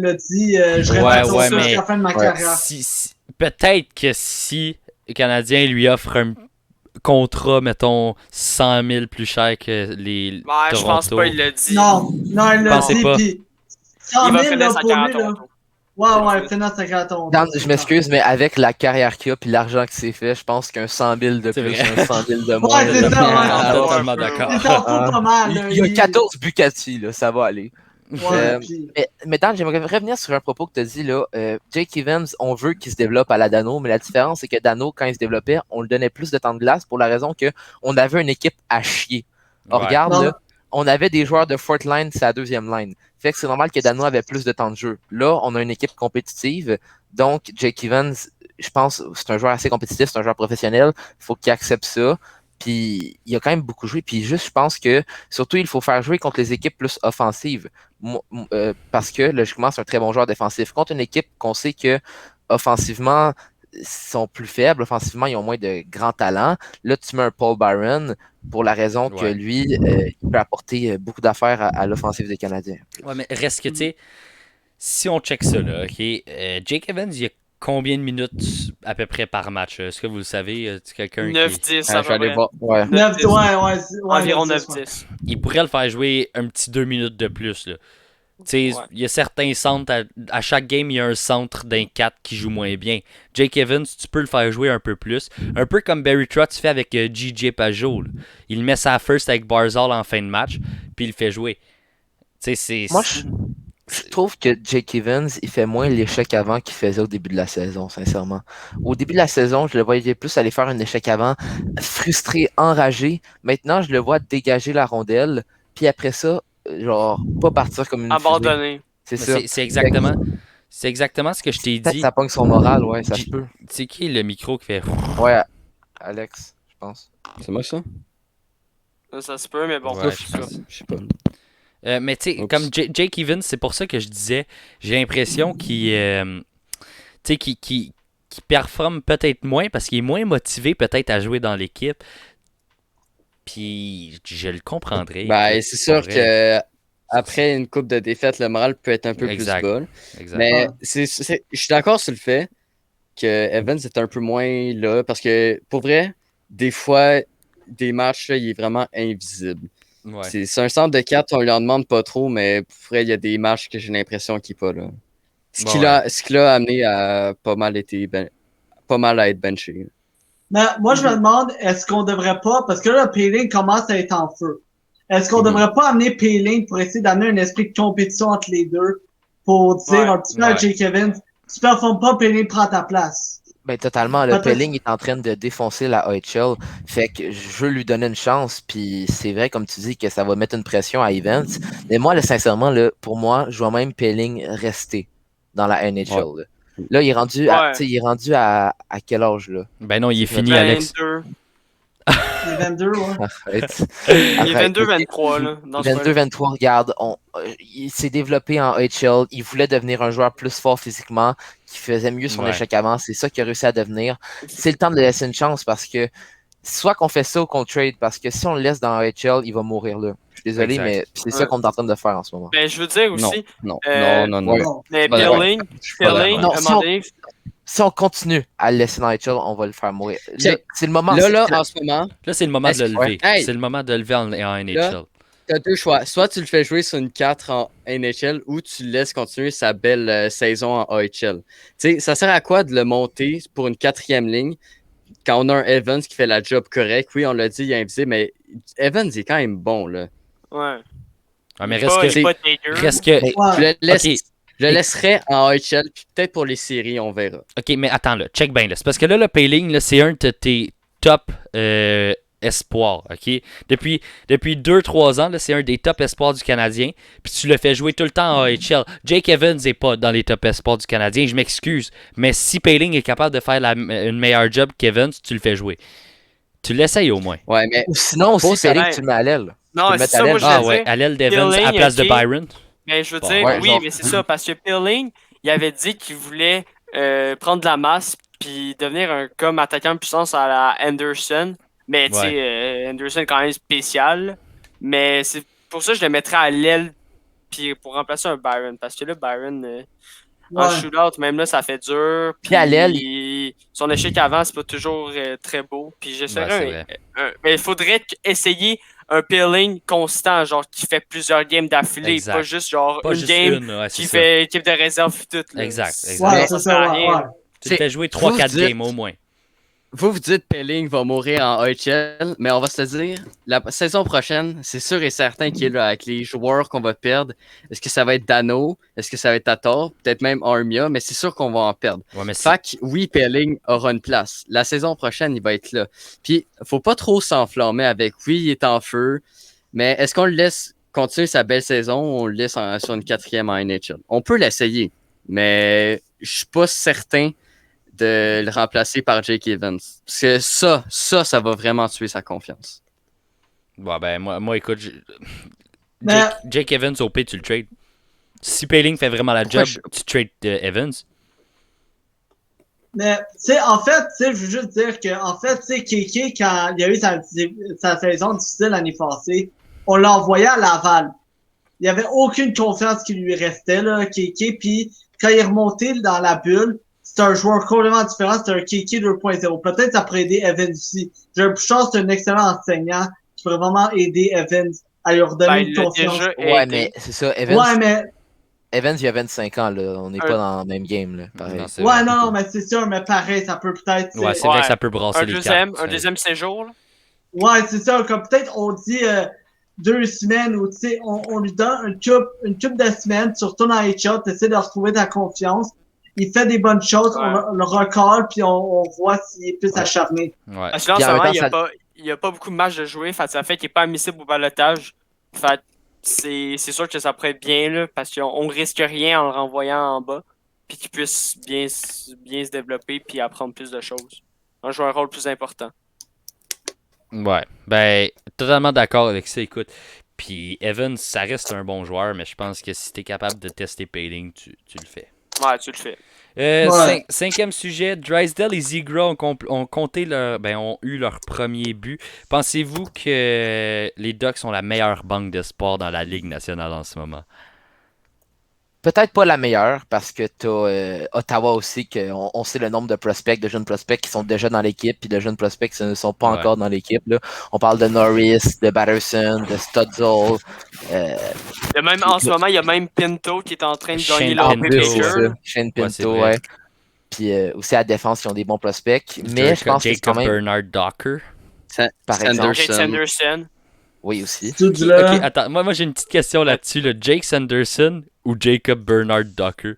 l'a dit, je Ouais, reste ouais, ça mais- jusqu'à la fin de ma Ouais. carrière. Peut-être que si les Canadiens lui offrent un contrat, mettons, 100 000 plus cher que les Ouais, je pense Toronto. pas, il l'a dit. Non, il l'a Pensez dit, pas. puis 100 Il va 000 finir là, sa pour carrière à lui, là. Toronto. Ouais, finir sa carrière à Toronto. Dan, je m'excuse, mais avec la carrière qu'il a puis l'argent qu'il s'est fait, je pense qu'un 100 000 de C'est plus, vrai. un 100 000 de moins. Ouais, c'est là, ça, ouais. ça va. Totalement ouais, d'accord. Il s'en fout pas mal, là. Il y a 14 Bucati, là, ça va aller. Ouais, puis... Mais Dan, j'aimerais revenir sur un propos que tu as dit là. Jake Evans, on veut qu'il se développe à la Dano, mais la différence, c'est que Dano, quand il se développait, on lui donnait plus de temps de glace pour la raison que on avait une équipe à chier. On Ouais. regarde, Non. là, on avait des joueurs de fourth line, c'est la deuxième line. Fait que c'est normal que Dano avait plus de temps de jeu. Là, on a une équipe compétitive, donc Jake Evans, je pense, c'est un joueur assez compétitif, c'est un joueur professionnel, il faut qu'il accepte ça. Puis il a quand même beaucoup joué. Puis juste, je pense que surtout, il faut faire jouer contre les équipes plus offensives. Parce que logiquement, c'est un très bon joueur défensif. Contre une équipe qu'on sait que offensivement, ils sont plus faibles, offensivement, ils ont moins de grands talents. Là, tu mets un Paul Byron pour la raison que Ouais. lui, il peut apporter beaucoup d'affaires à l'offensive des Canadiens. Ouais, mais reste que, tu sais, si on check ça, là, ok, Jake Evans, il y a combien de minutes à peu près par match? Est-ce que vous le savez? C'est quelqu'un qui... 9-10 Ah, à je vais peu aller près. voir. Ouais. 9, ouais, ouais, Environ 9-10, 9-10. Il pourrait le faire jouer un petit 2 minutes de plus, là. Tu sais, Ouais. il y a certains centres, à chaque game, il y a un centre d'un 4 qui joue moins bien. Jake Evans, tu peux le faire jouer un peu plus. Un peu comme Barry Trotz fait avec JJ Pajot. Là. Il met sa first avec Barzal en fin de match, puis il le fait jouer. Tu sais, c'est... Moi, je trouve que Jake Evans, il fait moins l'échec avant qu'il faisait au début de la saison, sincèrement. Au début de la saison, je le voyais plus aller faire un échec avant, frustré, enragé. Maintenant, je le vois dégager la rondelle, puis après ça, genre, pas partir comme une fusée. Abandonné. C'est Mais ça. c'est exactement... C'est exactement ce que je t'ai Peut-être dit. ça pogne son moral, ouais, ça J- se peut. C'est qui le micro qui fait... Ouais, Alex, je pense. C'est moi ça? Ça se peut, mais bon. Ouais, en tout je cas. pense. Je sais pas. Mais tu sais, Oups. comme Jake Evans, c'est pour ça que je disais, j'ai l'impression qu'il qui performe peut-être moins parce qu'il est moins motivé peut-être à jouer dans l'équipe. Puis je le comprendrais. Ben, c'est sûr pour vrai. que après une coupe de défaites, le moral peut être un peu Exact. plus bas. Exact. Mais je suis d'accord sur le fait que Evans est un peu moins là parce que pour vrai, des fois, des matchs, là, il est vraiment invisible. Ouais. C'est un centre de 4, on lui en demande pas trop, mais pour vrai, il y a des matchs que j'ai l'impression qu'il n'est pas là. Ce qui l'a amené à pas mal à être benché. Mais moi, je me demande, est-ce qu'on devrait pas, parce que là, Peeling commence à être en feu. Est-ce qu'on devrait pas amener Peeling pour essayer d'amener un esprit de compétition entre les deux pour dire un petit peu à Jake Evans, tu performes pas, Peeling prend ta place. Ben, totalement. Le Pelling est en train de défoncer la AHL. Fait que je veux lui donner une chance. Puis c'est vrai, comme tu dis, que ça va mettre une pression à Evans. Mais moi, là, sincèrement, là, pour moi, je vois même Pelling rester dans la NHL. Ouais. Là, il est rendu à quel âge, là? Ben non, il est fini, Alex. 22. Il est 22, ouais. Arrête. Il est 22-23, là. 22-23, regarde, il s'est développé en AHL. Il voulait devenir un joueur plus fort physiquement, qui faisait mieux son échec avant. C'est ça qu'il a réussi à devenir. C'est le temps de lui laisser une chance parce que soit qu'on fait ça ou qu'on trade, parce que si on le laisse dans AHL, il va mourir là. Je suis désolé, mais c'est ça qu'on est en train de faire en ce moment. Ben, je veux dire aussi. Non. Mais Peeling, à un moment donné, si on continue à le laisser dans les chill, on va le faire mourir. Là, c'est le moment. Là, en ce moment. Là, c'est le moment de le lever. Hey, c'est le moment de le lever en NHL. Là, tu as deux choix. Soit tu le fais jouer sur une 4 en NHL ou tu le laisses continuer sa belle saison en AHL. Tu sais, ça sert à quoi de le monter pour une 4e ligne quand on a un Evans qui fait la job correct? Oui, on l'a dit, il est invisible, mais Evans est quand même bon, là. Ouais. Ah, mais reste que. Je le laisserais en AHL, puis peut-être pour les séries, on verra. Ok, mais attends, là, check bien. C'est parce que là, le Payling, là, c'est un de tes top espoirs. Ok? Depuis 2-3 ans, là, c'est un des top espoirs du Canadien. Puis tu le fais jouer tout le temps en AHL. Jake Evans n'est pas dans les top espoirs du Canadien. Je m'excuse. Mais si Payling est capable de faire une meilleure job qu'Evans, tu le fais jouer. Tu l'essayes au moins. Ouais, mais. Ou sinon, aussi, Payling, tu le mets à l'aile. Non, c'est ça, moi, je Ah ouais, à l'aile d'Evans à la place de Byron. Mais je veux dire, oui, mais c'est ça, parce que Peeling, il avait dit qu'il voulait prendre de la masse puis devenir comme attaquant de puissance à la Anderson. Mais tu sais, Anderson est quand même spécial. Mais c'est pour ça que je le mettrais à l'aile puis pour remplacer un Byron. Parce que là, Byron, en shootout, même là, ça fait dur. Puis à l'aile, son échec avant, c'est pas toujours très beau. Puis j'essaierais mais il faudrait essayer un Peeling constant, genre qui fait plusieurs games d'affilée, pas juste genre une game qui fait équipe de réserve puis tout. Là. Exact. Ouais, c'est ça. Tu te fais jouer 3-4 games au moins. Vous dites Pelling va mourir en AHL, mais on va se le dire, la saison prochaine, c'est sûr et certain qu'il est là avec les joueurs qu'on va perdre. Est-ce que ça va être Dano? Est-ce que ça va être Tatar? Peut-être même Armia, mais c'est sûr qu'on va en perdre. Fait que oui, Pelling aura une place. La saison prochaine, il va être là. Puis, faut pas trop s'enflammer avec oui, il est en feu, mais est-ce qu'on le laisse continuer sa belle saison ou on le laisse sur une 4e en NHL? On peut l'essayer, mais je suis pas certain de le remplacer par Jake Evans. Parce que ça va vraiment tuer sa confiance. Bon, ben, moi écoute, Jake Evans, au pire, tu le trades. Si Payling fait vraiment la job, tu trades Evans. Mais, tu sais, en fait, je veux juste dire que, en fait, tu sais, Kéké, quand il a eu sa saison difficile l'année passée, on l'a envoyé à Laval. Il n'y avait aucune confiance qui lui restait, là, Kéké, puis quand il est remonté dans la bulle, c'est un joueur complètement différent, c'est un Kéké 2.0. Peut-être ça pourrait aider Evans aussi. Je pense que c'est un excellent enseignant qui pourrait vraiment aider Evans à lui redonner une confiance. Ouais, mais c'est ça, Evans. Ouais, mais Evans, il y a 25 ans, là. On n'est pas dans le même game, là. Pareil. Non, mais c'est sûr, mais pareil, ça peut peut-être. Ouais, c'est vrai que ça peut brasser les cartes. Un deuxième séjour, là. Ouais, c'est ça. Comme peut-être on dit 2 semaines ou tu sais, on lui donne une coupe de semaines, tu retournes à HL, tu essaies de retrouver ta confiance. Il fait des bonnes choses, on le recolle, puis on voit s'il est plus acharné. Ouais. Parce que là, en ce moment, il n'y a pas beaucoup de matchs de jouer, ça fait qu'il n'est pas admissible au balotage. Fait c'est sûr que ça pourrait être bien, là, parce qu'on ne risque rien en le renvoyant en bas, puis qu'il puisse bien se développer, puis apprendre plus de choses. Jouer un rôle plus important. Ouais, ben, totalement d'accord avec ça, écoute. Puis Evans, ça reste un bon joueur, mais je pense que si tu es capable de tester Payling, tu le fais. Ouais, tu le fais. Ouais. Cinquième sujet, Drysdale et Zigra ont eu leur premier but. Pensez-vous que les Ducks sont la meilleure banque de sport dans la Ligue nationale en ce moment? Peut-être pas la meilleure, parce que t'as Ottawa aussi, on sait le nombre de prospects, de jeunes prospects qui sont déjà dans l'équipe, puis de jeunes prospects qui ne sont pas Ouais. encore dans l'équipe. Là. On parle de Norris, de Batterson, de Stutzel. En ce moment, il y a même Pinto qui est en train de gagner Shane le En Pinto, plus, Major. c'est là. ça. Shane Ouais, c'est Pinto, vrai. ouais. Puis aussi à la défense, ils ont des bons prospects. Mais je pense que c'est quand Jacob même, Bernard Docker. par exemple, Jake Sanderson. oui aussi. Tout Ok, là. attends, moi j'ai une petite question là-dessus. Jake Sanderson ou Jacob Bernard Docker?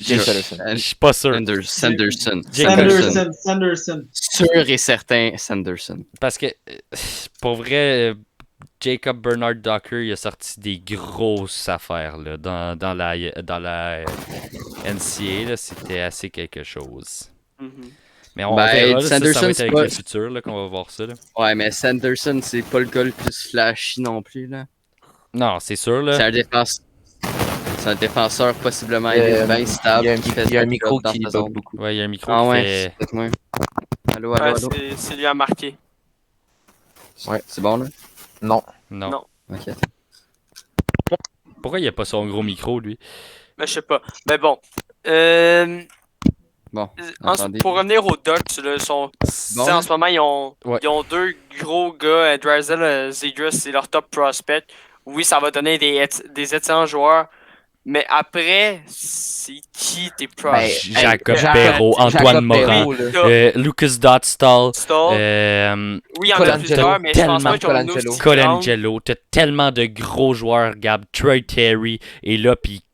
Jake Je Sanderson. Euh, suis pas sûr. Sanderson. Sanderson. Sûr et certain, Sanderson. Parce que, pour vrai, Jacob Bernard Docker, il a sorti des grosses affaires là, dans la NCA. Là, c'était assez quelque chose. Mhm. Mais on Ben, verra. Là, ça va Sanderson, être c'est avec pas- le futur là, qu'on va voir ça. Là. Ouais, mais Sanderson, c'est pas le gars le plus flashy non plus, là. Non, c'est sûr. Là. C'est un défenseur possiblement Euh, bien stable. Il y a un, qui fait il y a un sa micro job dans qui sa bug zone. beaucoup. Ouais, il y a un micro Ah qui ouais, fait. c'est peut-être moi. Allô, Ouais, allô. c'est lui à marquer. Ouais. C'est bon, là? Non. Non. Non. Ok. Pourquoi il a pas son gros micro, lui? Mais je sais pas. Mais bon. Euh, Bon, attendez. pour revenir aux Ducks, là, Bon, en là. ce moment, Ouais. ils ont deux gros gars. Drysdale, Zegras, c'est leur top prospect. Oui, ça va donner des excellents joueurs. Mais après, c'est qui tes prospects? Jacob Jacob Perrault, Antoine Jacob Morin, Perrault, là. Lucas Dotstall, Stall. Oui, il y en a Colangelo. plusieurs, mais je pense pas qu'ils ont une Colangelo. aussi grande. Colangelo. T'as tellement de gros joueurs, Gab. Troy Terry est là, puis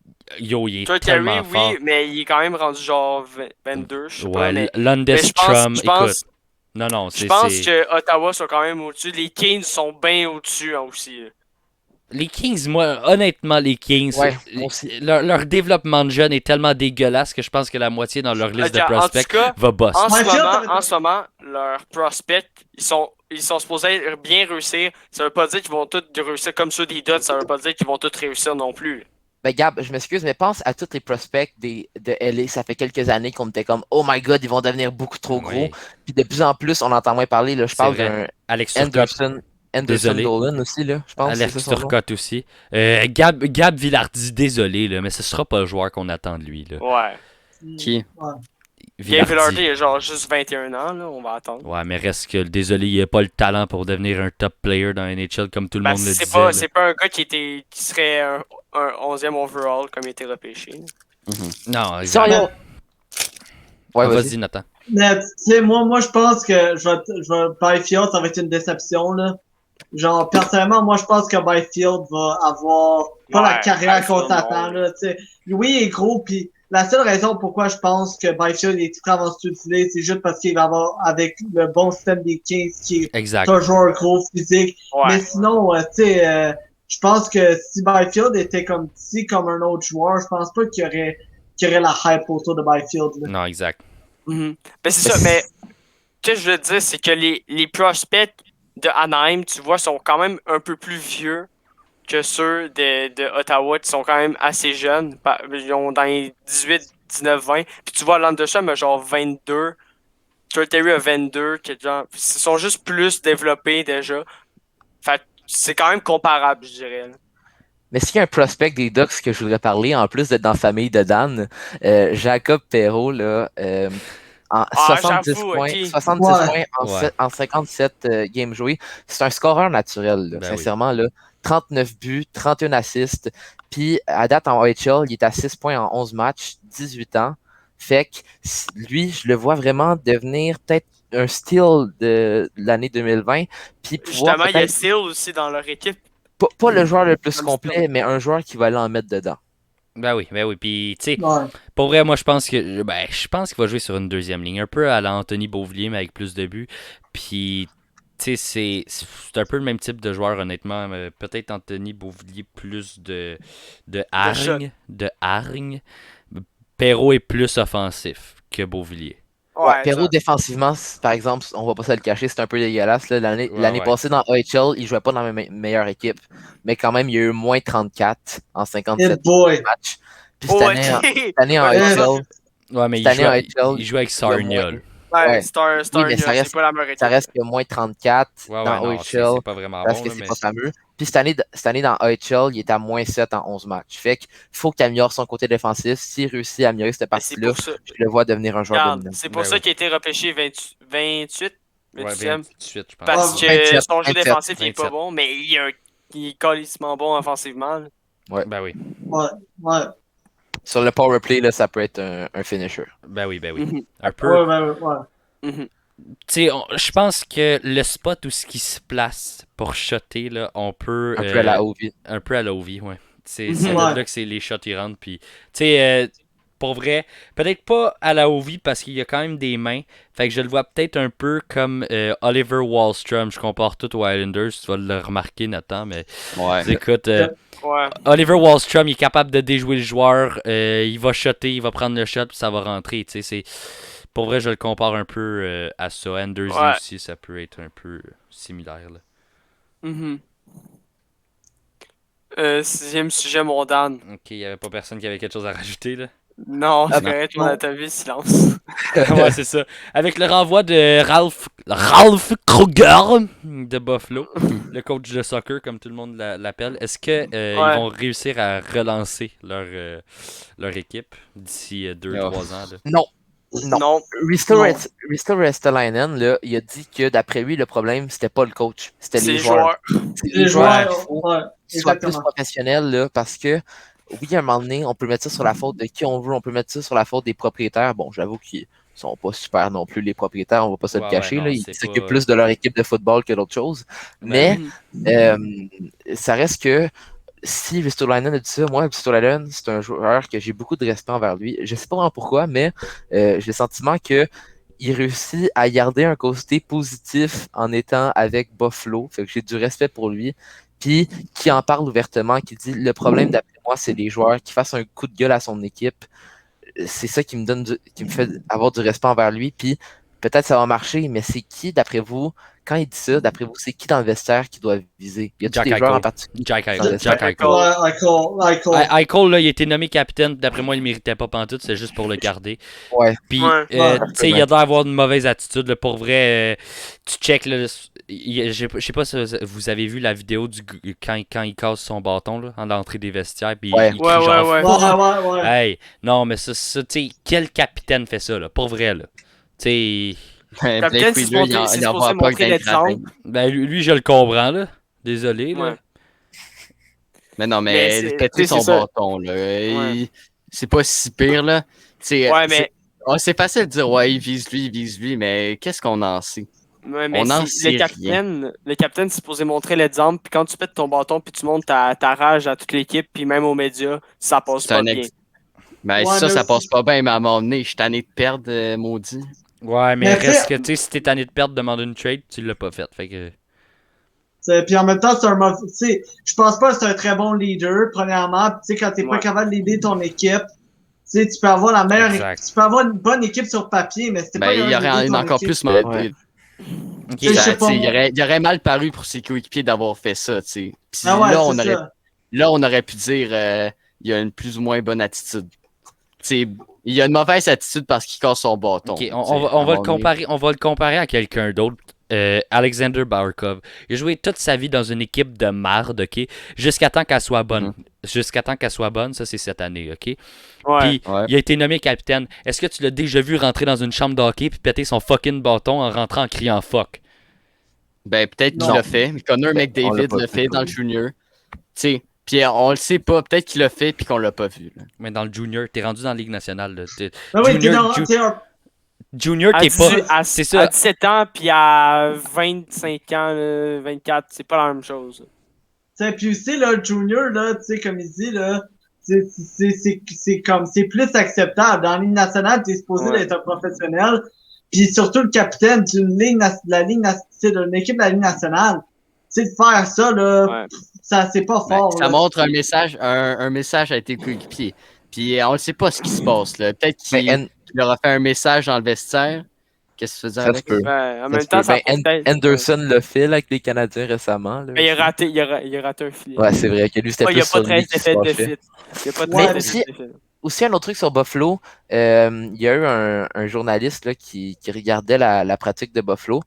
yo, il est Troy tellement Terry, fort. oui, mais il est quand même rendu genre 22, je sais pas. Ouais, Mais Lundestrom, je pense- écoute. Non, je c'est... pense que Ottawa sont quand même au-dessus. Les Kings sont bien au-dessus aussi. Là. Les Kings, moi, honnêtement, les Kings, Ouais, moi aussi. leur développement de jeunes est tellement dégueulasse que je pense que la moitié dans leur liste de En prospects tout cas, va boss. en ce moment, leurs prospects, ils sont supposés bien réussir. Ça veut pas dire qu'ils vont tous réussir comme ceux des Ducks. Ça veut pas dire qu'ils vont tous réussir non plus. Ben Gab, je m'excuse, mais pense à tous les prospects de LA. Ça fait quelques années qu'on était comme oh my god, ils vont devenir beaucoup trop gros. Oui. Puis de plus en plus, on entend moins parler. Là, je C'est parle vrai. d'un Alex Turcotte. Anderson Désolé. Dolan aussi, là. Je pense que c'est Alex ça son nom. Turcotte aussi. Gab Villardi, désolé, là, mais ce sera pas le joueur qu'on attend de lui. Là. Ouais. Qui? Gabe Villardy, il a genre juste 21 ans, là, on va attendre. Ouais, mais reste que, désolé, il a pas le talent pour devenir un top player dans NHL comme tout le monde le disait. C'est pas un gars qui serait un 11e overall comme il était repêché. Non, Si on y exact. va- Ouais, Ah, vas-y. vas-y, Nathan. Mais tu sais, moi, je pense que Byfield, ça va être une déception, là. Genre, personnellement, moi, je pense que Byfield va avoir pas la carrière qu'on Byfield, s'attend, non. là, tu sais. Oui, il est gros, puis la seule raison pourquoi je pense que Byfield est très avancé, c'est juste parce qu'il va avoir, avec le bon système des Kings, qui est Exact. un joueur gros physique. Ouais. Mais sinon, tu sais, je pense que si Byfield était comme un autre joueur, je pense pas qu'il y aurait la hype autour de Byfield, là. Non, exact. Ben c'est ça, mais ce que je veux dire, c'est que les prospects de Anaheim, tu vois, sont quand même un peu plus vieux que ceux de Ottawa, qui sont quand même assez jeunes. Ils ont dans les 18, 19, 20. Puis tu vois, Landersham a genre 22. Troy Terry a 22. Ils sont juste plus développés déjà. Fait que c'est quand même comparable, je dirais. Là. Mais s'il y a un prospect des Ducks que je voudrais parler, en plus d'être dans la famille de Dan, Jacob Perrault, là, en 70 j'avoue, points, ok. 70 Ouais. points en 57 games joués. C'est un scoreur naturel, là, Ben sincèrement. Là. 39 buts, 31 assists. Puis à date en OHL, il est à 6 points en 11 matchs, 18 ans. Fait que lui, je le vois vraiment devenir peut-être un steal de l'année 2020. Puis pouvoir Justement, il y a peut-être Seal aussi dans leur équipe. pas le joueur le plus Comme complet, mais un joueur qui va aller en mettre dedans. Ben oui. Puis, tu sais, Ouais. pour vrai, moi, je pense qu'il va jouer sur une deuxième ligne. Un peu à la Anthony Beauvillier, mais avec plus de buts. Puis, tu sais, c'est un peu le même type de joueur, honnêtement. Peut-être Anthony Beauvillier plus de hargne. De hargne. Perrault est plus offensif que Beauvillier. Ouais, Perrault, ça. défensivement, par exemple, on va pas se le cacher, c'est un peu dégueulasse. Là. L'année Ouais. passée dans OHL, il jouait pas dans la meilleure équipe. Mais quand même, il y a eu moins 34 en 57 Hey boy. matchs. Puis cette année en Ouais, HL, Ouais, mais Cette année, en HL, il joue avec il y a Sarnia. moins. là. Ouais, Ouais. Star Oui, mais ça c'est reste, pas la meilleure équipe. ça reste que moins 34 Ouais, dans non, OHL. c'est pas vraiment Parce bon, que là, c'est mais... pas fameux. Puis cette année dans AHL, il est à moins 7 en 11 matchs. Fait qu'il faut qu'il améliore son côté défensif. S'il réussit à améliorer cette Mais c'est partie-là, pour ça. je le vois devenir un joueur Regarde, dominant. c'est pour Ben ça oui. qu'il a été repêché 28, Ouais, 28e. 28, je pense. Parce Ah, que 27, son jeu 27, défensif, il est pas 27. bon, mais il est calissement bon offensivement. là. Ben oui. Ouais. Sur le power play, là, ça peut être un finisher. Ben oui. Mhm, Un peu. Ouais. mhm. Tu sais, je pense que le spot où ce qui se place pour shotter, là, on peut... Un peu à la OV. Un peu à la OV, ouais. C'est Mhm. de Ouais. là que c'est les shots, ils rentrent, puis... Tu sais, pour vrai, peut-être pas à la OV parce qu'il y a quand même des mains. Fait que je le vois peut-être un peu comme Oliver Wahlstrom. Je compare tout aux Islanders. Tu vas le remarquer, Nathan, mais... Ouais. Écoute... Ouais. Oliver Wahlstrom, il est capable de déjouer le joueur. Il va shotter, il va prendre le shot, puis ça va rentrer. Tu sais, pour vrai, je le compare un peu à ça. Anderson Ouais. aussi, ça peut être un peu similaire. Là. Mhm. Sixième sujet, mon Dan. Ok, il n'y avait pas personne qui avait quelque chose à rajouter. Là. Non, c'est non. correct, on Non. a ta vie, silence. Ouais, c'est ça. Avec le renvoi de Ralph Kruger de Buffalo, le coach de soccer, comme tout le monde l'appelle, est-ce que ils vont réussir à relancer leur équipe d'ici 2-3 ans? Là? Non. Non. Risto Ristolainen, là, il a dit que d'après lui, le problème, c'était pas le coach, c'était C'est les joueurs. C'est Les joueurs, qu'il faut ouais, qu'ils soient plus exactement. professionnels, là, parce que, oui, à un moment donné, on peut mettre ça sur la faute de qui on veut, on peut mettre ça sur la faute des propriétaires. Bon, j'avoue qu'ils sont pas super non plus, les propriétaires, on va pas se le Ouais, cacher, non, là, ils c'est s'occupent pas- plus de leur équipe de football que d'autres choses. Mais, ça reste que, si Ristolainen a dit ça, moi, Ristolainen, c'est un joueur que j'ai beaucoup de respect envers lui. Je sais pas vraiment pourquoi, mais j'ai le sentiment que il réussit à garder un côté positif en étant avec Buffalo. Fait que j'ai du respect pour lui. Puis, qui en parle ouvertement, qui dit le problème d'après moi, c'est les joueurs qui fassent un coup de gueule à son équipe. C'est ça qui me fait avoir du respect envers lui. Puis, peut-être ça va marcher, mais c'est qui, d'après vous, quand il dit ça, d'après vous, c'est qui dans le vestiaire qui doit viser? Il y a tous Jack les joueurs en Eichel. particulier. Jack dans le Eichel. vestiaire. Jack Eichel. Eichel. Eichel, là, il a été nommé capitaine. D'après moi, il méritait pas pantoute. C'est juste pour le garder. Ouais. Puis, Ouais. tu Ouais. sais, il a l'air d'avoir une mauvaise attitude. Là, pour vrai, tu check. Là, je sais pas si vous avez vu la vidéo quand il casse son bâton là, en l'entrée des vestiaires. Puis Ouais. il crie genre Ouais. fuck. Ouais. Hey, non, mais ça tu sais, quel capitaine fait ça, là? Pour vrai, là. Tu sais, Capitaine, c'est supposé montrer l'exemple. ben, lui, je le comprends, là. Désolé, là. Ouais. Mais non, Mais mais c'est- péter c'est son ça. bâton, là. C'est pas si pire, là. Ouais, mais, C'est facile de dire, ouais, il vise lui, mais qu'est-ce qu'on en sait? On en sait le capitaine, c'est supposé montrer l'exemple. Puis quand tu pètes ton bâton, puis tu montres ta rage à toute l'équipe, puis même aux médias, ça passe C'est pas un bien. Ben, Ouais, ça mais passe aussi- pas bien, mais à un moment donné, je suis tanné de perdre, maudit. Ouais, mais Mais reste tu que, tu sais, si t'es tanné de perdre, demande une trade, tu l'as pas fait. Fait que. Puis en même temps, c'est un mauvais. Tu sais, je pense pas que c'est un très bon leader, premièrement. Tu sais, quand t'es pas Ouais. capable de leader ton équipe, tu sais, tu peux avoir la meilleure Exact. tu peux avoir une bonne équipe sur papier, mais c'était Ben, pas il y aurait ton encore équipe. plus mal. Ouais. Ok, Je sais pas, Il aurait mal paru pour ses coéquipiers d'avoir fait ça, tu sais. Puis Ah ouais, là, c'est on aurait pu dire il a une plus ou moins bonne attitude. Tu sais, il a une mauvaise attitude parce qu'il casse son bâton. ok, tu sais, on à un va le moment donné. comparer, on va le comparer à quelqu'un d'autre. Alexander Barkov. Il a joué toute sa vie dans une équipe de marde, ok? Jusqu'à temps qu'elle soit bonne. Jusqu'à temps qu'elle soit bonne, ça c'est cette année, ok? Ouais. Puis Ouais. il a été nommé capitaine. Est-ce que tu l'as déjà vu rentrer dans une chambre d'hockey puis péter son fucking bâton en rentrant en criant fuck? Ben, peut-être qu'il Non. l'a fait. Connor On l'a McDavid pas l'a fait, fait dans le oui. junior. Tu sais, puis on le sait pas. Peut-être qu'il l'a fait puis qu'on l'a pas vu. Là. Mais dans le junior, t'es rendu dans la Ligue nationale. Là. Ah oui, t'es Junior, dans, t'es un- Junior, À, t'es pas. 18 à, C'est à ça. 17 ans, puis à 25 ans, 24, c'est pas la même chose. tu sais, puis aussi, là, Junior, là, tu sais, comme il dit, là, c'est comme, c'est plus acceptable. Dans la Ligue nationale, t'es supposé Ouais. d'être un professionnel. Puis surtout le capitaine d'une ligue, d'une équipe de la Ligue nationale. Tu sais, de faire ça, là, Ouais. ça, c'est pas Ben, fort. ça là. montre un message à tes coéquipiers. Puis on ne sait pas ce qui se passe. Là. Peut-être Mais qu'il aura fait un message dans le vestiaire. Qu'est-ce que tu veux dire Ça se avec? peut. Ben, en Ça même se temps, peut. ça Ben, peut-être. Anderson l'a fait là, avec les Canadiens récemment. Là, Mais il a aussi. raté, il a raté un filet. Ouais, c'est vrai que lui, c'était Ouais, il n'y plus a pas sur lui 13 qui se défaites de fâchait. fit. Il n'y a pas Ouais, 13 aussi- défaites de fit. aussi, un autre truc sur Buffalo, il y a eu un journaliste là, qui regardait la pratique de Buffalo,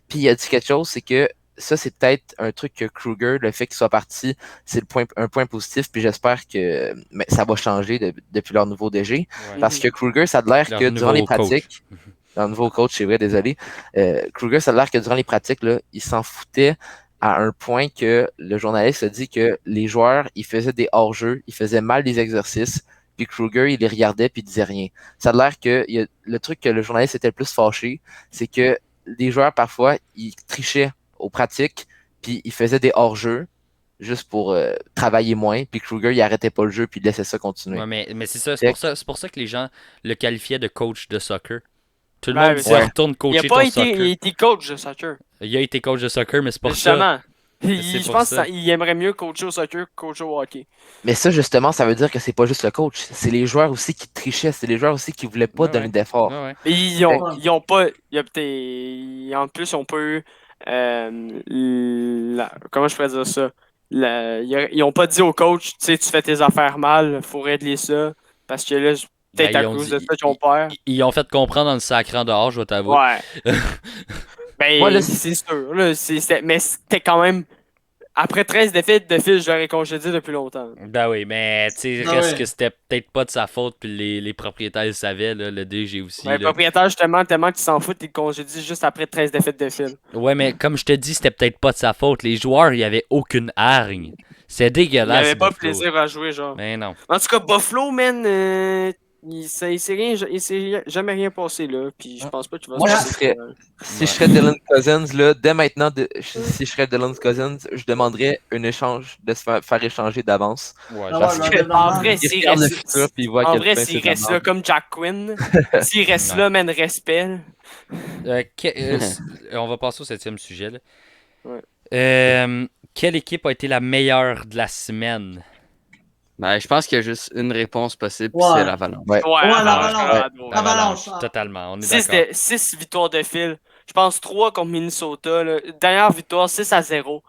puis il a dit quelque chose, c'est que ça, c'est peut-être un truc que Kruger, le fait qu'il soit parti, c'est un point positif, puis j'espère que ça va changer depuis leur nouveau DG, Ouais. parce que Kruger, ça a l'air Leur que durant les nouveau coach. pratiques, leur nouveau coach, c'est vrai, désolé, Kruger, ça a l'air que durant les pratiques, là, il s'en foutait à un point que le journaliste a dit que les joueurs, ils faisaient des hors-jeux, ils faisaient mal des exercices, puis Kruger, il les regardait puis il disait rien. Ça a l'air que le truc que le journaliste était le plus fâché, c'est que les joueurs, parfois, ils trichaient aux pratiques, puis ils faisaient des hors-jeux juste pour travailler moins, puis Kruger, il arrêtait pas le jeu, puis il laissait ça continuer. Ouais, mais c'est ça, Fait que- c'est pour ça que les gens le qualifiaient de coach de soccer. Tout le Ouais, monde mais disait ouais. retourne Il a coacher pas ton été, soccer. il a été coach de soccer. Il a été coach de soccer, mais c'est pour ça. Justement. C'est Je pour pense ça. qu'il aimerait mieux coacher au soccer que coacher au hockey. Mais ça, justement, ça veut dire que c'est pas juste le coach, c'est les joueurs aussi qui trichaient, c'est les joueurs aussi qui voulaient pas Ouais, donner ouais. d'efforts. Ouais, ouais. Mais Ouais. ils ont pas. Il y a peut-être. En plus, ils ont pas eu. Comment je pourrais dire ça? Ils ont pas dit au coach, tu sais, tu fais tes affaires mal, faut régler ça. Parce que là, Ben, peut-être à cause de ça qu'ils perd. ils ont fait comprendre en le sacrant dehors, je vais t'avouer. Ouais. Moi, là, Ben, c'est sûr. Là, mais c'était quand même. Après 13 défaites de fil, je l'aurais congédié depuis longtemps. Ben oui, mais tu sais, Ah reste ouais. que c'était peut-être pas de sa faute, puis les propriétaires le savaient, là, le DG aussi. Le Là. propriétaire, justement, tellement qu'il s'en fout, il congédie juste après 13 défaites de fil. Ouais, mais comme je te dis, c'était peut-être pas de sa faute. Les joueurs, il y avait aucune hargne. C'est Il dégueulasse. avait pas Buffalo. plaisir à jouer, genre. Mais non. En tout cas, Buffalo, man, il s'est jamais rien passé, là. Puis je pense pas qu'il va Moi, se je passer. serais- si je serais Dylan Cousins, là, dès maintenant, si je serais Dylan Cousins, je demanderais un échange, de se faire échanger d'avance. Ouais, Ah Parce ouais, que- ben, En ben, vrai, Il s'il regarde le reste, futur, puis il voit à en quel vrai, point c'est s'il de la reste là merde. comme Jack Quinn, s'il reste Non. là, man, respect. On va passer au 7e sujet. Là. Ouais. Quelle équipe a été la meilleure de la semaine? Ben, je pense qu'il y a juste une réponse possible, puis Ouais. c'est l'Avalanche. Ouais. Ouais, l'Avalanche. Colorado. Avalanche. Totalement, on est 6, d'accord. 6 victoires de fil. Je pense 3 contre Minnesota. Là. Dernière victoire, 6-0.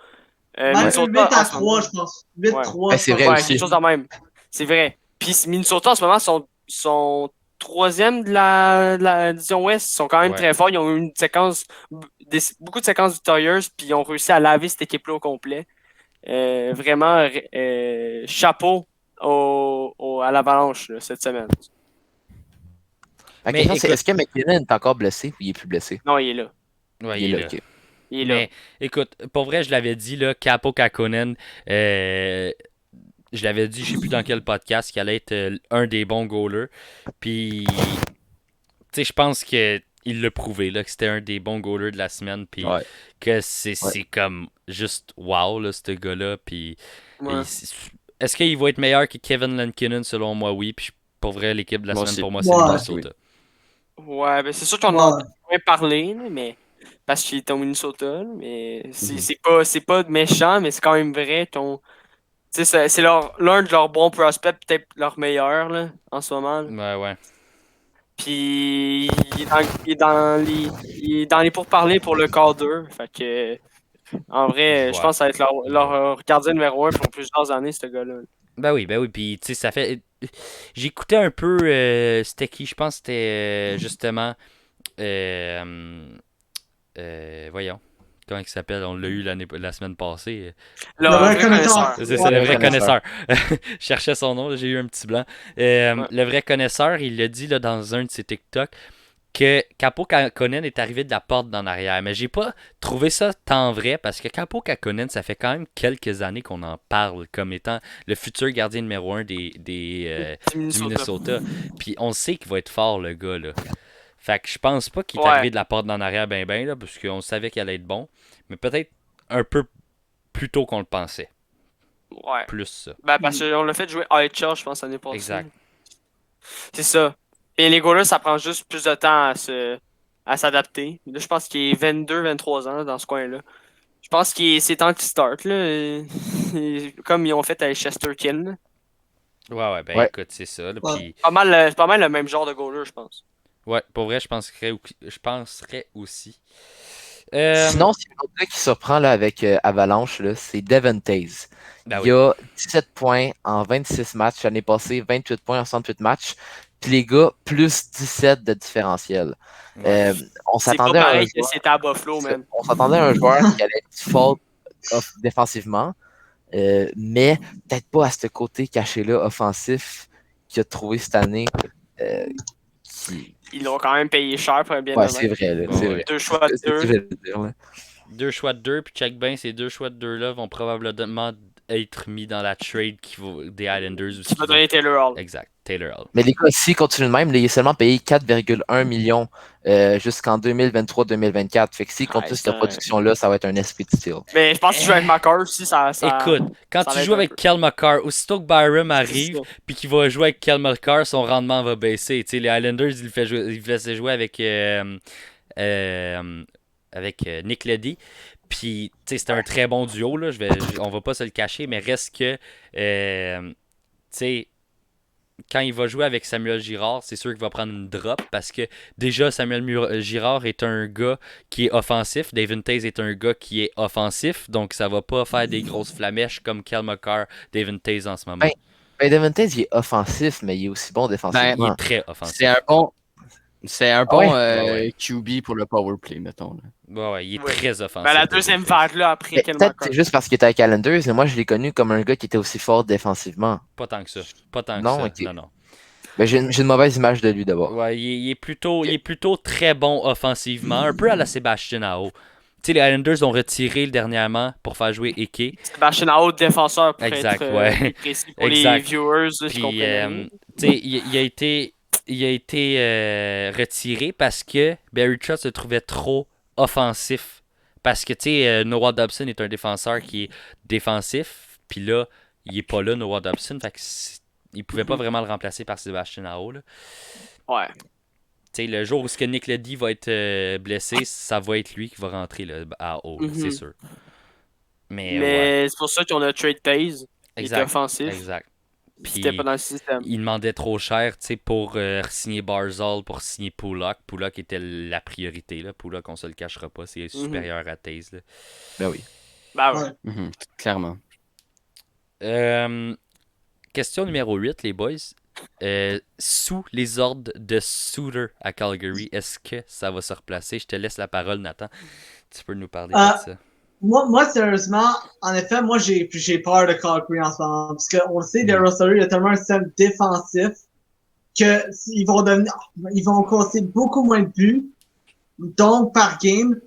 Même Minnesota 8 à en ce 3, moment. je pense. 8-3, Ouais, je c'est pense. vrai Ouais, aussi. quelque chose de même. C'est vrai. Puis Minnesota en ce moment sont troisième de la division Ouest. Ils sont quand même Ouais. très forts. Ils ont eu une séquence, beaucoup de séquences victorieuses, puis ils ont réussi à laver cette équipe-là au complet. Vraiment, chapeau à l'Avalanche là, cette semaine. La Mais question, c'est écoute- est-ce que McKinnon est encore blessé ou il est plus blessé? Non, il est là. Ouais, Il est là, ok. Il est là. Mais écoute, pour vrai, je l'avais dit, là, Capo Kakkonen, je l'avais dit, je sais plus dans quel podcast, qu'il allait être un des bons goalers. Puis, tu sais, je pense que il l'a prouvé, là, que c'était un des bons goalers de la semaine. Puis, Ouais. que c'est comme juste wow, là, ce gars-là. Puis, Ouais. est-ce qu'il va être meilleur que Kevin Lankinen? Selon moi, oui. Puis, pour vrai, l'équipe de la Moi semaine, aussi. pour moi, c'est Ouais. Minnesota. Ouais, ben c'est sûr qu'on Ouais. en a moins parlé, là, mais parce qu'il est au Minnesota, là, mais c'est pas méchant, mais c'est quand même vrai. Tu sais, c'est l'un de leurs bons prospects, peut-être leur meilleur là, en ce moment. Là. Ouais, ouais. Puis il est dans les pourparlers pour le quart 2. Fait que en vrai, je Ouais. pense que ça va être leur gardien numéro 1 pour plusieurs années, ce gars-là. Ben oui. Puis, tu sais, ça fait. J'écoutais un peu. C'était qui? Je pense que c'était justement. Voyons. Comment il s'appelle? On l'a eu la semaine passée. Le vrai vrai connaisseur. C'est ça, le vrai connaisseur. connaisseur. Je cherchais son nom, là, j'ai eu un petit blanc. Le vrai connaisseur, il l'a dit là, dans un de ses TikTok que Capo Kakkonen est arrivé de la porte d'en arrière. Mais j'ai pas trouvé ça tant vrai parce que Capo Kakkonen, ça fait quand même quelques années qu'on en parle comme étant le futur gardien numéro 1 du Minnesota. Puis on sait qu'il va être fort, le gars, là. Fait que je pense pas qu'il est Ouais. arrivé de la porte d'en arrière là, parce qu'on savait qu'il allait être bon. Mais peut-être un peu plus tôt qu'on le pensait. Ouais. Plus ça. Ben, parce qu'on l'a fait jouer IHL, je pense, l'année passée. Exact. C'est ça. Et les goalers, ça prend juste plus de temps à s'adapter. Là, je pense qu'il est 22-23 ans là, dans ce coin-là. Je pense que c'est temps qu'il start, là. Comme ils ont fait avec Chesterkin. Ouais, ben Ouais. écoute, c'est ça. Là, Ouais. puis, C'est pas mal le même genre de goaler, je pense. ouais, pour vrai, je penserais aussi. Sinon, c'est un autre gars qui surprend là, avec Avalanche, là, c'est Devon Taze. Ben Il a 17 points en 26 matchs. L'année passée, 28 points en 68 matchs. Puis les gars, plus 17 de différentiel. Ouais. On C'est pas s'attendait à un pareil que joueur, c'était à Buffalo, man. on s'attendait à un joueur qui allait être fort défensivement, mais peut-être pas à ce côté caché-là offensif qu'il a trouvé cette année. Ils l'ont quand même payé cher pour un bien Ouais, nommé. c'est vrai. Là, c'est Ouais. vrai. 2 choix de C'est ce que 2. j'allais dire, là. 2 choix de 2, puis check bien, ces 2 choix de 2-là vont probablement être mis dans la trade des Islanders aussi. Qui va donner Taylor Hall. Exact, Taylor Hall. Mais les gars, s'ils continuent de même, là, il est seulement payé 4,1 millions jusqu'en 2023-2024. Fait que s'ils continuent cette production-là, ça va être un esprit de style. Mais je pense qu'il joue avec McCarr aussi, ça Écoute, quand ça tu va joues être avec un peu. Kel McCarr, aussitôt que Byram C'est arrive, ça. puis qu'il va jouer avec Kel McCarr, son rendement va baisser. Tu sais, les Islanders, ils le laissaient jouer avec, Nick Leddy. Puis, tu sais, c'était un très bon duo, là. On va pas se le cacher, mais reste que, tu sais, quand il va jouer avec Samuel Girard, c'est sûr qu'il va prendre une drop parce que déjà, Girard est un gars qui est offensif. Devon Taze est un gars qui est offensif. Donc, ça va pas faire des grosses flamèches comme Kel McCarr, Devon Taze en ce moment. Ben, Devon Taze, il est offensif, mais il est aussi bon Il défensivement. est très offensif. C'est un bon ouais. QB pour le power play, mettons. Là. Ouais, il est Ouais. très offensif. Ben, la deuxième vague, là, après Mais Kel peut-être McCarr. c'est juste parce qu'il était avec Islanders, mais moi je l'ai connu comme un gars qui était aussi fort défensivement. Pas tant que ça. Pas tant Non, que ça. ok. Non. Ben, j'ai une mauvaise image de lui d'abord. Ouais, il est plutôt très bon offensivement. Un peu à la Sébastien Aho. Tu sais, les Islanders ont retiré dernièrement pour faire jouer Eke. Sébastien Aho, défenseur, pour Exact, être ouais. plus précis pour Exact. les viewers là, qui Puis, comprennent. tu sais, il a été retiré parce que Barry Trotz se trouvait trop offensif. Parce que, tu sais, Noah Dobson est un défenseur qui est défensif. Puis là, il est pas là, Noah Dobson. Fait que il pouvait pas vraiment le remplacer par Sébastien Aho, là. Ouais. Tu sais, le jour où Nick Leddy va être blessé, ça va être lui qui va rentrer là, à haut, là, c'est sûr. Mais ouais. C'est pour ça qu'on a trade Taze. Il était offensif. Exact. Puis C'était pas dans le système. il demandait trop cher, tu sais, pour signer Barzal, pour signer Pulock. Pulock était la priorité, là. Pulock, on se le cachera pas, c'est supérieur à Taze, là. Ben oui. Ben ouais. Clairement. Question numéro 8, les boys. Sous les ordres de Suter à Calgary, est-ce que ça va se replacer? Je te laisse la parole, Nathan. Tu peux nous parler de ça. Moi, sérieusement, en effet, moi, j'ai peur de Calgary en ce moment. Parce qu'on le sait, Daryl Sutter, il a tellement un système défensif qu'ils vont causer beaucoup moins de buts, donc par game.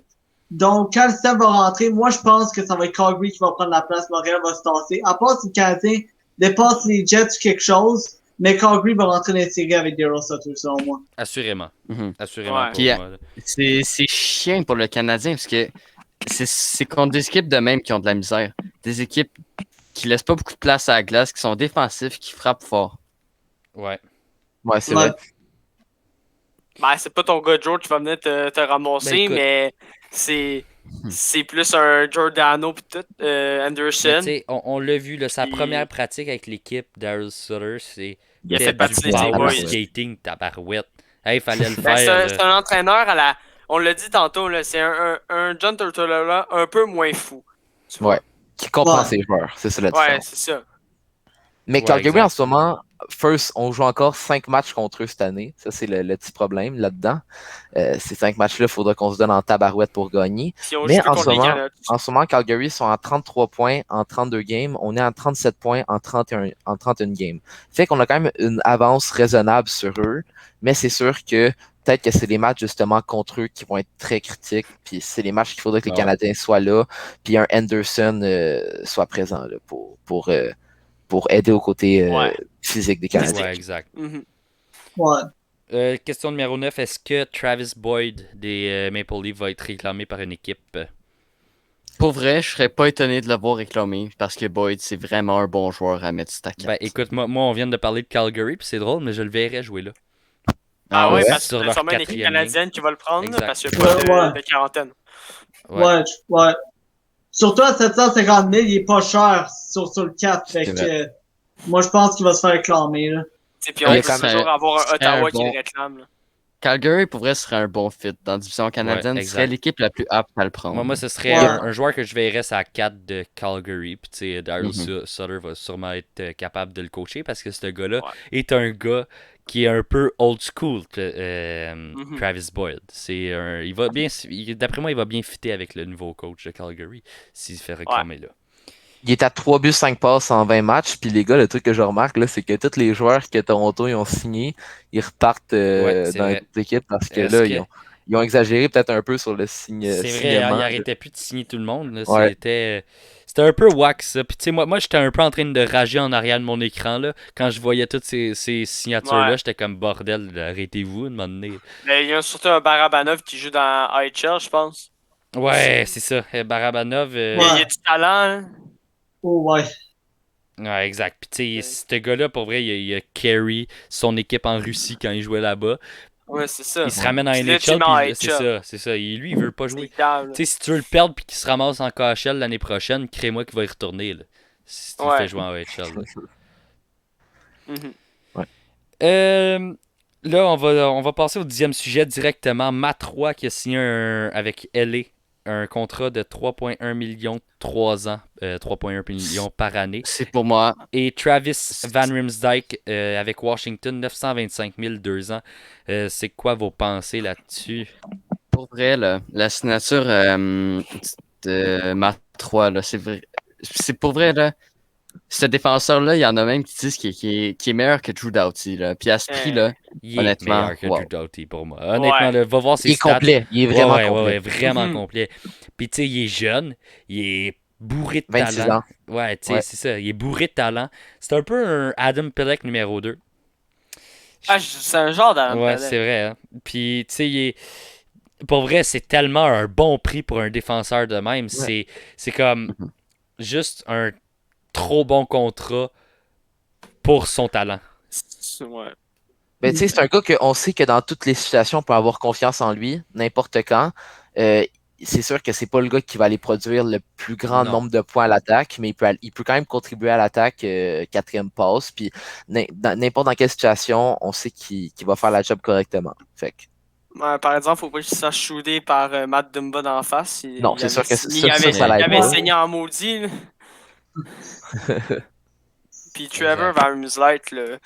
Donc, quand le système va rentrer, moi, je pense que ça va être Calgary qui va prendre la place. Montréal va se tasser. À part si le Canadien dépasse les Jets ou quelque chose, mais Calgary va rentrer dans les séries avec Daryl Sutter, selon moi. Assurément. Assurément. Ouais. Pour Puis, moi. c'est chiant pour le Canadien parce que c'est contre des équipes de même qui ont de la misère. Des équipes qui laissent pas beaucoup de place à la glace, qui sont défensifs, qui frappent fort. Ouais. Ouais, c'est vrai. Ben, c'est pas ton gars Joe qui va venir te ramasser, Ben, écoute. mais c'est plus un Giordano pis tout, Mais Anderson. tu sais, on l'a vu, là, sa Puis- première pratique avec l'équipe Daryl Sutter, c'est Il a fait patiner du ses power boys. skating, tabarouette. Hey, fallait le Ben, faire. c'est un entraîneur à la. On l'a dit tantôt, là, c'est un John Tortorella un peu moins fou. Tu vois? Ouais. Qui comprend Ouais. ses joueurs, c'est ça la Ouais, différence. c'est ça. Mais Ouais, Calgary, exact. en ce moment, first, on joue encore 5 matchs contre eux cette année. Ça, c'est le petit problème là-dedans. Ces 5 matchs-là, il faudra qu'on se donne en tabarouette pour gagner. Si on Mais joue plus en contre ce les moment- Canadiens. En ce moment, Calgary sont à 33 points en 32 games. On est à 37 points en 31 games. Fait qu'on a quand même une avance raisonnable sur eux. Mais c'est sûr que peut-être que c'est les matchs justement contre eux qui vont être très critiques. Puis c'est les matchs qu'il faudrait que les Ouais. Canadiens soient là. Puis un Anderson soit présent là, pour aider au côté Ouais. physique des Canadiens. Ouais, exact. Mhm. Ouais. Question numéro 9. Est-ce que Travis Boyd des Maple Leafs va être réclamé par une équipe? Pour vrai, je serais pas étonné de l'avoir réclamé parce que Boyd, c'est vraiment un bon joueur à mettre sur ta carte. Ben écoute, moi on vient de parler de Calgary, puis c'est drôle, mais je le verrais jouer là. Ah ouais, ouais? parce que Sur c'est leur sûrement une équipe quatrième canadienne qui va le prendre, Exact. parce qu'il n'y a pas de quarantaine. Ouais. Ouais. Surtout à 750 000, il est pas cher sur le 4. Fait C'est que moi, je pense qu'il va se faire réclamer. Là. Puis on Il y a peut quand même- toujours avoir un c'est Ottawa un qui bon- le réclame. Là. Calgary, pour vrai, serait un bon fit dans la division canadienne. Ouais, Ce serait exact. l'équipe la plus apte à le prendre. Moi, ce serait Ouais. un joueur que je verrais à 4 de Calgary. Puis, tu sais, Daryl Mhm. Sutter va sûrement être capable de le coacher parce que ce gars-là Ouais. est un gars qui est un peu old school, Mhm. Travis Boyd. Il va bien, d'après moi, il va bien fitter avec le nouveau coach de Calgary s'il se fait réclamer là. Il est à 3 buts, 5 passes en 20 matchs. Puis les gars, le truc que je remarque, là, c'est que tous les joueurs que Toronto ils ont signés, ils repartent Ouais, c'est dans les vrai. autres équipes parce que Est-ce là, que ils ont exagéré peut-être un peu sur le c'est vrai, signement. hein, il Là. arrêtait plus de signer tout le monde. Là. Ouais. C'était un peu whack ça. Puis tu sais, moi j'étais un peu en train de rager en arrière de mon écran là. Quand je voyais toutes ces signatures-là, Ouais. j'étais comme bordel, arrêtez-vous, un moment donné. Mais il y a surtout un Barabanov qui joue dans IHL, je pense. Ouais, c'est ça. Barabanov. Il y Ouais. a du talent. Hein. Oh, ouais. Ouais, exact. Puis tu sais, ce gars-là, pour vrai, il a carry son équipe en Russie quand il jouait là-bas. Ouais, c'est ça. Il se ramène en Puis là, NHL, tu mets en puis c'est IHL. ça. Lui, il veut pas C'est jouer. câble. Tu sais, si tu veux le perdre puis qu'il se ramasse en KHL l'année prochaine, crée-moi qu'il va y retourner, là. Si tu le Ouais. fais jouer en OHL. Là. Mhm. Euh, là, on va passer au 10e sujet directement. Matt Roy qui a signé avec LA un contrat de 3,1 millions 3 ans, 3,1 millions par année. C'est pour moi. Et Travis Van Riemsdyk avec Washington, 925 000 2 ans. C'est quoi vos pensées là-dessus? Pour vrai, là, la signature de Matt 3, là, c'est vrai. C'est pour vrai, là. Ce défenseur-là, il y en a même qui disent qu'il est meilleur que Drew Doughty, là. Puis à ce prix-là, Il est honnêtement, meilleur que wow. Drew Doughty pour moi. Honnêtement, Ouais. là, va voir ses Il est stats. complet. Il est Ouais, vraiment ouais, complet. ouais, vraiment Mhm. complet. Puis tu sais, il est jeune, il est bourré de 26 talent. ans. Ouais, tu sais, Ouais. c'est ça, il est bourré de talent. C'est un peu un Adam Pelech numéro 2. C'est un genre d'Alan Ouais, Pellet. c'est vrai. Hein. Puis tu sais, pour vrai, c'est tellement un bon prix pour un défenseur de même. Ouais. C'est comme Mhm. juste un trop bon contrat pour son talent. Ouais. Ben, tu sais, c'est un gars qu'on sait que dans toutes les situations, on peut avoir confiance en lui, n'importe quand. Euh, c'est sûr que c'est pas le gars qui va aller produire le plus grand Non. nombre de points à l'attaque, mais il peut quand même contribuer à l'attaque, quatrième passe. Puis n'importe dans quelle situation, on sait qu'il va faire la job correctement. Fait que, Ouais, par exemple, faut pas qu'il se fasse shooter par Matt Dumba d'en face. non, c'est sûr que ça Il l'aide avait pas. saigné en maudit. Là. Puis Trevor Van Riemsdyk, là,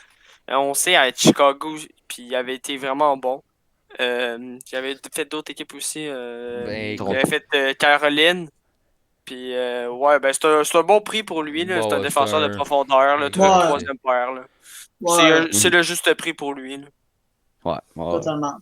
on sait à Chicago, puis il avait été vraiment bon. Il avait fait d'autres équipes aussi. Ben, Il avait fait Caroline. Puis ouais, ben c'est un bon prix pour lui. Là. Bon, C'est un ouais, défenseur de profondeur, là, Exact. troisième paire. Là. Ouais, C'est le juste prix pour lui. Là. Ouais. totalement.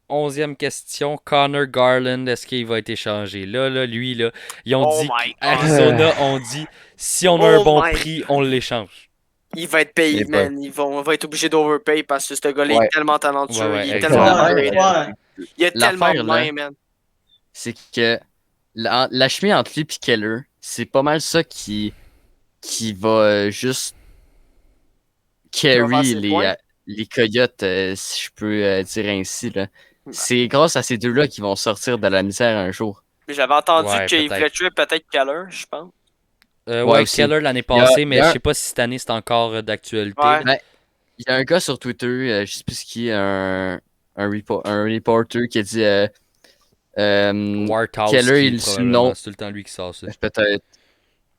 11e question. Connor Garland, est-ce qu'il va être échangé? Là, lui, là, ils ont Oh dit, my God. Arizona ont dit, si on a un Oh bon my prix, on l'échange. Il va être payé, Eh ben. man. On va être obligé d'overpay parce que ce gars-là Ouais. est tellement talentueux. Ouais, il est exact. tellement Ouais, underrated. ouais. Il a tellement de L'affaire, là, main, man. c'est que la chimie entre lui et Keller, c'est pas mal ça qui va juste Qui va faire carry ses points. les Coyotes, si je peux dire ainsi. Là. C'est grâce à ces deux-là qu'ils vont sortir de la misère un jour. Mais j'avais entendu Ouais, qu'il peut-être. voulait tuer peut-être Keller, je pense. Ouais, aussi. Keller l'année Il y a- passée, il y mais a je un- sais pas si cette année c'est encore d'actualité. Ouais. Ben, il y a un gars sur Twitter, je sais plus qui, un reporter qui a dit Warthouse, Keller, qui il probablement, c'est tout le temps lui qui sort ça. peut-être.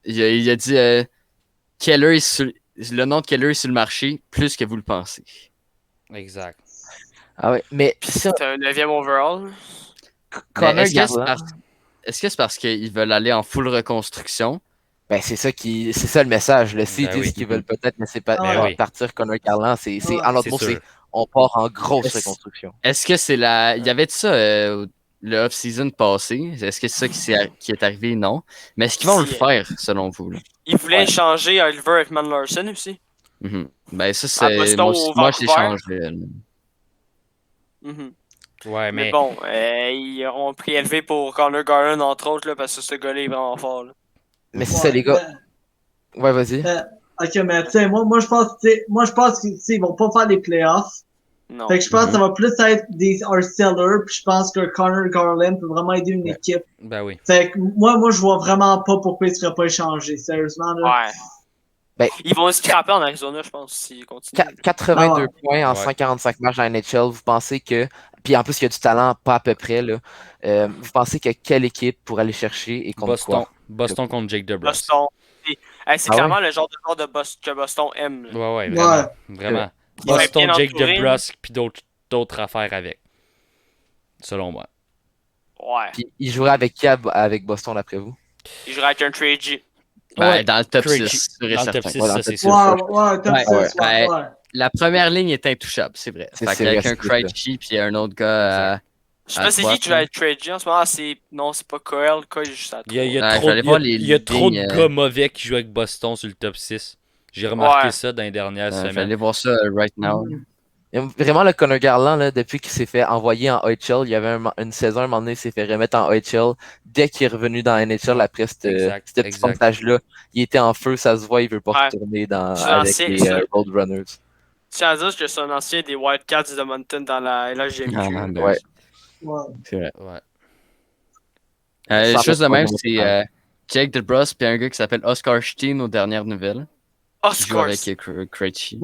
Il a dit Keller le nom de Keller est sur le marché plus que vous le pensez. Exact. Ah ouais, mais Puis ça, c'est un 9e overall. Mais Connor est-ce que c'est Garland, est-ce que c'est parce qu'ils veulent aller en full reconstruction? ben c'est ça le message. Là. S'ils Ben disent oui. qu'ils veulent peut-être laisser Ben oui. partir Connor Garland, Ouais. en l'autre C'est mot, sûr. c'est on part en grosse Est-ce- reconstruction. Est-ce que c'est il y avait de ça le off-season passé? Est-ce que c'est ça qui est arrivé? Non. Mais est-ce qu'ils vont le Si, faire, selon vous? Là? Il voulait Ouais. échanger Oliver avec Man Larson aussi. Mhm. Ben ça, À c'est. Boston ou Moi je Vancouver. l'échangerais. là. Mhm. Ouais, Mais mais bon, ils ont pris élevé pour Connor Garland, entre autres, là, parce que ce gars-là est vraiment fort. Là. Mais c'est ça, les gars. Ouais, vas-y. Ok, mais tu sais, moi je pense, que tu sais, ils vont pas faire les playoffs. Non. Fait que je pense que ça va plus être un seller, puis je pense que Connor Garland peut vraiment aider une Ouais. équipe. ben oui. Fait que moi je vois vraiment pas pourquoi il serait pas échangé, sérieusement. Là. Ouais. Ils vont scraper en Arizona, je pense, s'ils continuent. 82 points en Ouais. 145 matchs dans la NHL, vous pensez que. Puis en plus, il y a du talent, pas à peu près, là. Vous pensez que quelle équipe pour aller chercher et contre Boston. quoi? Boston contre Jake DeBrusk. Boston. C'est Ah clairement le genre de que Boston aime. Là. Ouais, Ouais. vraiment. Vraiment. Il va Boston, bien Jake entouré. DeBrusk, puis d'autres affaires avec. Selon moi. Ouais. Puis il jouerait avec qui avec Boston, d'après vous? Il jouera avec un Trey G. Ouais, Dans le top Krejci. 6, sûr et Dans le top certain. 6, Ouais, dans ça le c'est top sûr. Ouais, top Ouais, 6, ouais. ouais. La première ligne est intouchable, c'est vrai. C'est Fait qu'il y a vrai, un c'est vrai. Krejci, puis il y a un autre gars. Je sais pas c'est qui droite, qui joue avec Trey G en ce moment. Non, c'est pas Coel. Coel est juste à Il y a, 3. Ouais, trop, je vais aller il y a- voir les il y a trop de lignes, gars mauvais qui jouent avec Boston sur le top 6. J'ai remarqué Ouais. ça dans les dernières Je vais semaines. aller voir ça right now. Il y a vraiment, le Connor Garland, là, depuis qu'il s'est fait envoyer en OHL, il y avait une saison, un moment donné, il s'est fait remettre en OHL. Dès qu'il est revenu dans NHL après ce petit exact. montage-là, il était en feu, ça se voit, il veut pas Ouais. retourner C'est avec ancien, les ça. Roadrunners. Je tiens à dire que c'est un ancien des Wildcats de Mountain dans la LHGMQ. Ah, ben, Ouais. Ouais. C'est vrai. Ouais. Ça Chose de reste même, pas c'est Jake DeBrusk puis un gars qui s'appelle Oscar Steen aux dernières nouvelles. Qui joue Oscar. avec Krejci.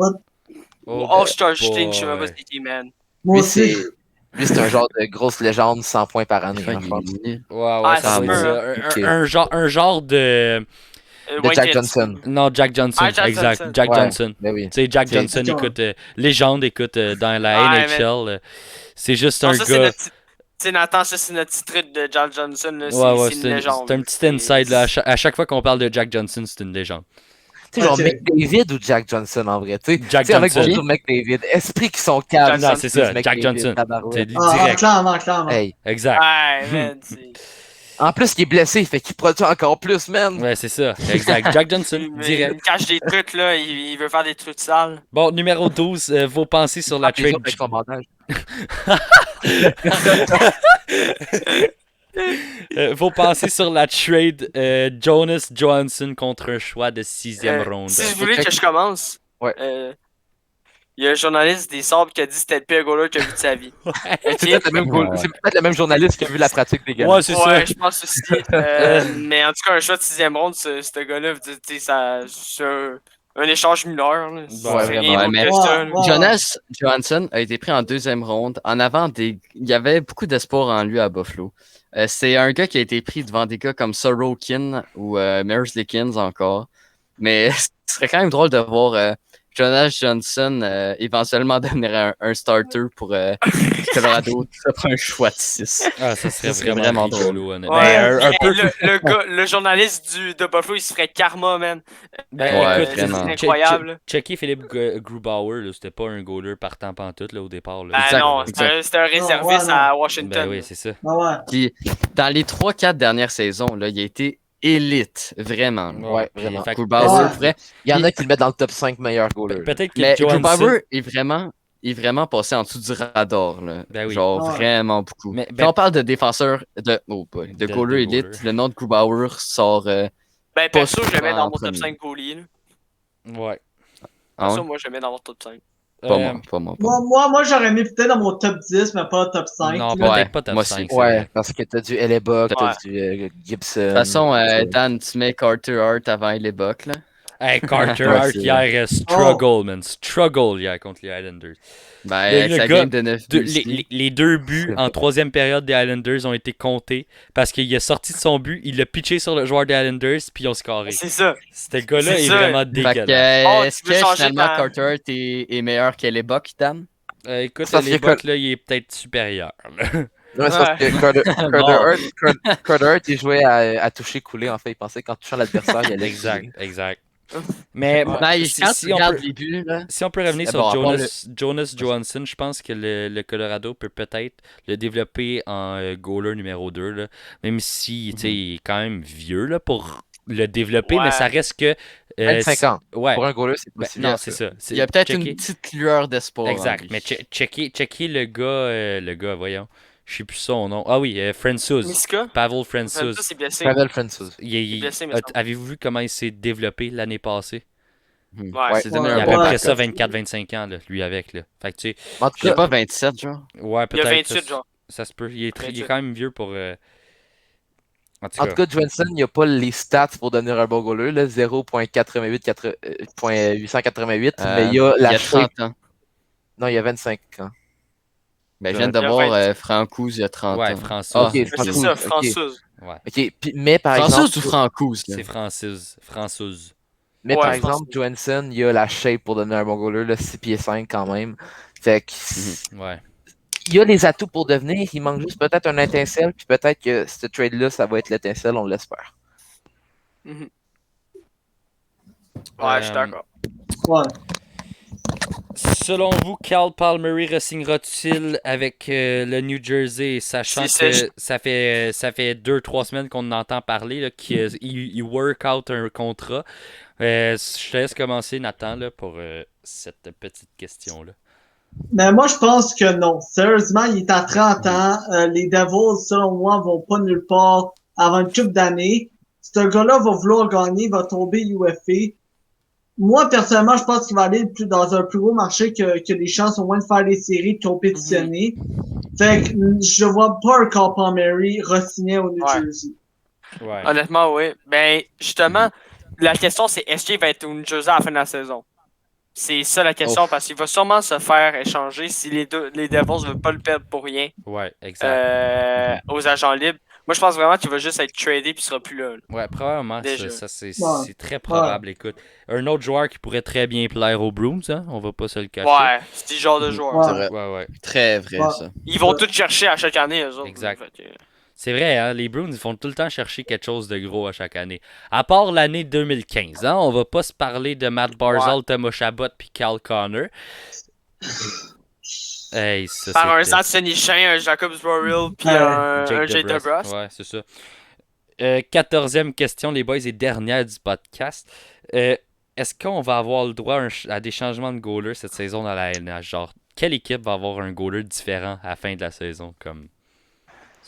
Oh, All-Star Sting, je sais même pas boy. c'est qui, man. Moi Lui, aussi. c'est un genre de grosse légende 100 points par année, Enfin, hein, je pense. il est nul. Ouais, Ah, ça c'est doit être sûr, ça. hein. Un genre de. De Wayne Jack Gretzky. Johnson. Non, Jack Johnson. Ah, Jack exact. Johnson. Jack Ouais. Johnson. Ben oui. Tu sais, Jack C'est- Johnson, c'est- écoute, légende, écoute, dans la Ouais, NHL. C'est juste Non, un ça, c'est gars. notre petit. Tu sais, Nathan, ça, c'est notre petit truc de Jack Johnson. Là. Ouais, C'est une c'est légende. un petit inside. Là. À chaque fois qu'on parle de Jack Johnson, c'est une légende. Tu sais, genre Ok. McDavid ou Jack Johnson en vrai. Tu sais, Jack Tu sais, avec Johnson. bonjour McDavid. Esprit qui sont calmes. Non, c'est ça, Jack Johnson. C'est direct. Clairement. Hey. Exact. Ouais, man. c'est- En plus, il est blessé, fait qu'il produit encore plus, man. Ouais, c'est ça. Exact. Jack Johnson, Il direct. cache des trucs, là. Il veut faire des trucs sales. Bon, numéro 12, vos pensées sur la Les trade. autres avec son bandage. Vos pensées sur la trade Jonas Johansson contre un choix de 6e ronde. Si vous voulez que je commence, Ouais. il y a un journaliste des Sabres qui a dit que c'était le pire goaler qu'il a vu de sa vie. C'est peut-être le même journaliste qui a vu la pratique des gars. Ouais, c'est ça. Ouais, je pense aussi. Mais en tout cas, un choix de 6e ronde, ce gars-là, tu sais, c'est un échange mineur. Là. C'est Ouais, rien vraiment. d'autre Ouais, que mais- ça, là. Ouais. Jonas Johansson a été pris en 2e ronde. En avant il y avait beaucoup d'espoir en lui à Buffalo. C'est un gars qui a été pris devant des gars comme Sorokin ou Merzlikins encore. Mais ce serait quand même drôle de voir Jonas Johansson éventuellement devenir un starter pour Colorado. Ça prend un choix de 6. Ah, ça serait Ça serait vraiment vraiment rigolo, honnêtement. Ouais, Ben, un peu. le journaliste de Buffalo, il se ferait karma, man. Ben, Ouais, écoute, vraiment. c'est incroyable. Checker Philippe Grubauer, là, c'était pas un goaler partant pantoute là, au départ. Là. Ben Exact, non, exact. c'était un réserviste ouais, à Ben Washington. oui, c'est ça. Ah ouais. Puis, dans les 3-4 dernières saisons, là, il a été élite, vraiment. Ouais, puis, vraiment. fait que Grubauer, Ouais. vrai. Il y en a qui le mettent dans le top 5 meilleurs goalers. peut-être que Mais Johansson... Grubauer est vraiment passé en dessous du radar. Là. Ben oui. Genre, Ouais. vraiment beaucoup. Mais, Quand on parle de défenseur, de goaler de élite, goaler. le nom de Grubauer sort. Ben perso, je le mets souvent dans en mon top premier. 5 goalies. là. Ouais. Ah ouais? Perso, moi, je le mets dans mon top 5. Pas moi, pas moi. Moi, j'aurais mis peut-être dans mon top 10, mais pas top 5. Non, là. peut-être Ouais, pas top moi 5. aussi. c'est Ouais, vrai. parce que t'as du Hellebuck, t'as Ouais. du Gibson. De toute façon, Dan, tu mets Carter Hart avant les Bucks, là. Hey, Carter Ouais, Hart c'est hier, struggle, man. Struggle hier contre les Islanders. Ben, Le avec sa gars, game de 9 buts. Les 2 buts C'est en vrai. 3e période des Islanders ont été comptés parce qu'il a sorti de son but, il l'a pitché sur le joueur des Islanders, puis ils ont scoré. C'est ça. Ce gars-là c'est est ça. vraiment Fait que, dégueulasse. Oh, est-ce tu veux que changer finalement ta- Carter Hart est meilleur que les Bucks, Dan? Écoute, Ça, les c'est Bucks, là, il est peut-être supérieur. là. Ouais, c'est parce que Carter Hart, il jouait à toucher couler, en fait. Il pensait qu'en touchant l'adversaire, il allait. Exact, exact. Mais Ouais. Ben, si, quand si tu on regardes peut, les buts, là. si on peut revenir C'est sur bon, à part Jonas Johansson, je pense que le Colorado peut peut-être le développer en goaler numéro 2, là, même si tu sais, il est quand même vieux là, pour le développer, Ouais. mais ça reste que... 25 ans. Ouais. Pour un goaler, c'est Ben, possible. non, c'est ça. Il y a peut-être checker- une petite lueur d'espoir. en Exact, lui. mais checker le gars, voyons. Je sais plus son nom. Ah oui, Francouz. Miska, Pavel ça, Francouz. c'est blessé. Pavel Francouz. blessé, me semble. Avez-vous vu comment il s'est développé l'année passée? Hmm. Ouais. Il s'est donné Ouais, Il y a un à bon peu ouais. près backup. ça, 24-25 ans, là, lui avec. Là. Fait que tu sais, En tout J'ai cas, pas 27, genre. ouais, Il y a peut-être. 28, genre. Ça se peut. Il est 28. quand même vieux pour. En tout En cas, tout cas, Johansson, il n'y a pas les stats pour devenir un bon goaler, là, 0.888, mais il y a il la y a shape. 30 ans. Non, il y a 25 ans. Ben, je viens de Il y a voir 20. Francouz il y a 30 ouais, ans. Francis. Ah, Ok, Mais c'est Francouz, ça, ok. Françoise. Ouais, Ok, mais par exemple, François ou Francouz, là? c'est Francis. Françoise. mais Ouais, par François. exemple, Johansson, il a la shape pour devenir un bon goaler, là, 6 pieds 5 quand même. Fait que Ouais. il a les atouts pour devenir, il manque juste peut-être un étincelle, puis peut-être que ce trade-là, ça va être l'étincelle, on l'espère. Mhm. Ouais, je suis d'accord. Ouais. Selon vous, Cal Palmieri re-signera-t-il avec le New Jersey, sachant Si que c'est- ça fait 2-3 semaines qu'on en entend parler, là, qu'il work out un contrat. Je te laisse commencer, Nathan, là, pour cette petite question-là. Mais moi, je pense que non. Sérieusement, il est à 30 ans. Les Devils, selon moi, vont pas nulle part avant une couple d'années. Ce gars-là va vouloir gagner, va tomber UFA. Moi, personnellement, je pense qu'il va aller dans un plus gros marché que les chances au moins de faire des séries, de compétitionner. Fait que je vois pas un Carl Mary re-signer au New Ouais. Jersey. Ouais. Honnêtement, oui. Ben, justement, la question, c'est est-ce qu'il va être au New Jersey à la fin de la saison? C'est ça la question, Ouf. parce qu'il va sûrement se faire échanger si les Devils ne veulent pas le perdre pour rien Ouais, exact. aux agents libres. Moi, je pense vraiment qu'il va juste être tradé puis il sera plus là. Ouais, probablement, Déjà. c'est très probable. Écoute, un autre joueur qui pourrait très bien plaire aux Bruins, hein, on va pas se le cacher. Ouais, c'est le genre de Mhm. joueur. Ouais. C'est vrai. Ouais, ouais. Très vrai, Ouais. ça. Ils vont tous chercher à chaque année, eux autres. Exact. Fait que- C'est vrai, hein, les Bruins ils font tout le temps chercher quelque chose de gros à chaque année. À part l'année 2015, hein, on va pas se parler de Matt Barzal, Thomas Chabot puis Cal Connor. Hey, ça Par un c'était Anthony Chain, un Jacobs Borrell puis Ouais. un Jake DeBrus. DeBrus. Ouais, c'est ça. 14e question, les boys, et dernière du podcast. Est-ce qu'on va avoir le droit à des changements de goaler cette saison dans la LNH? Genre, quelle équipe va avoir un goaler différent à la fin de la saison, comme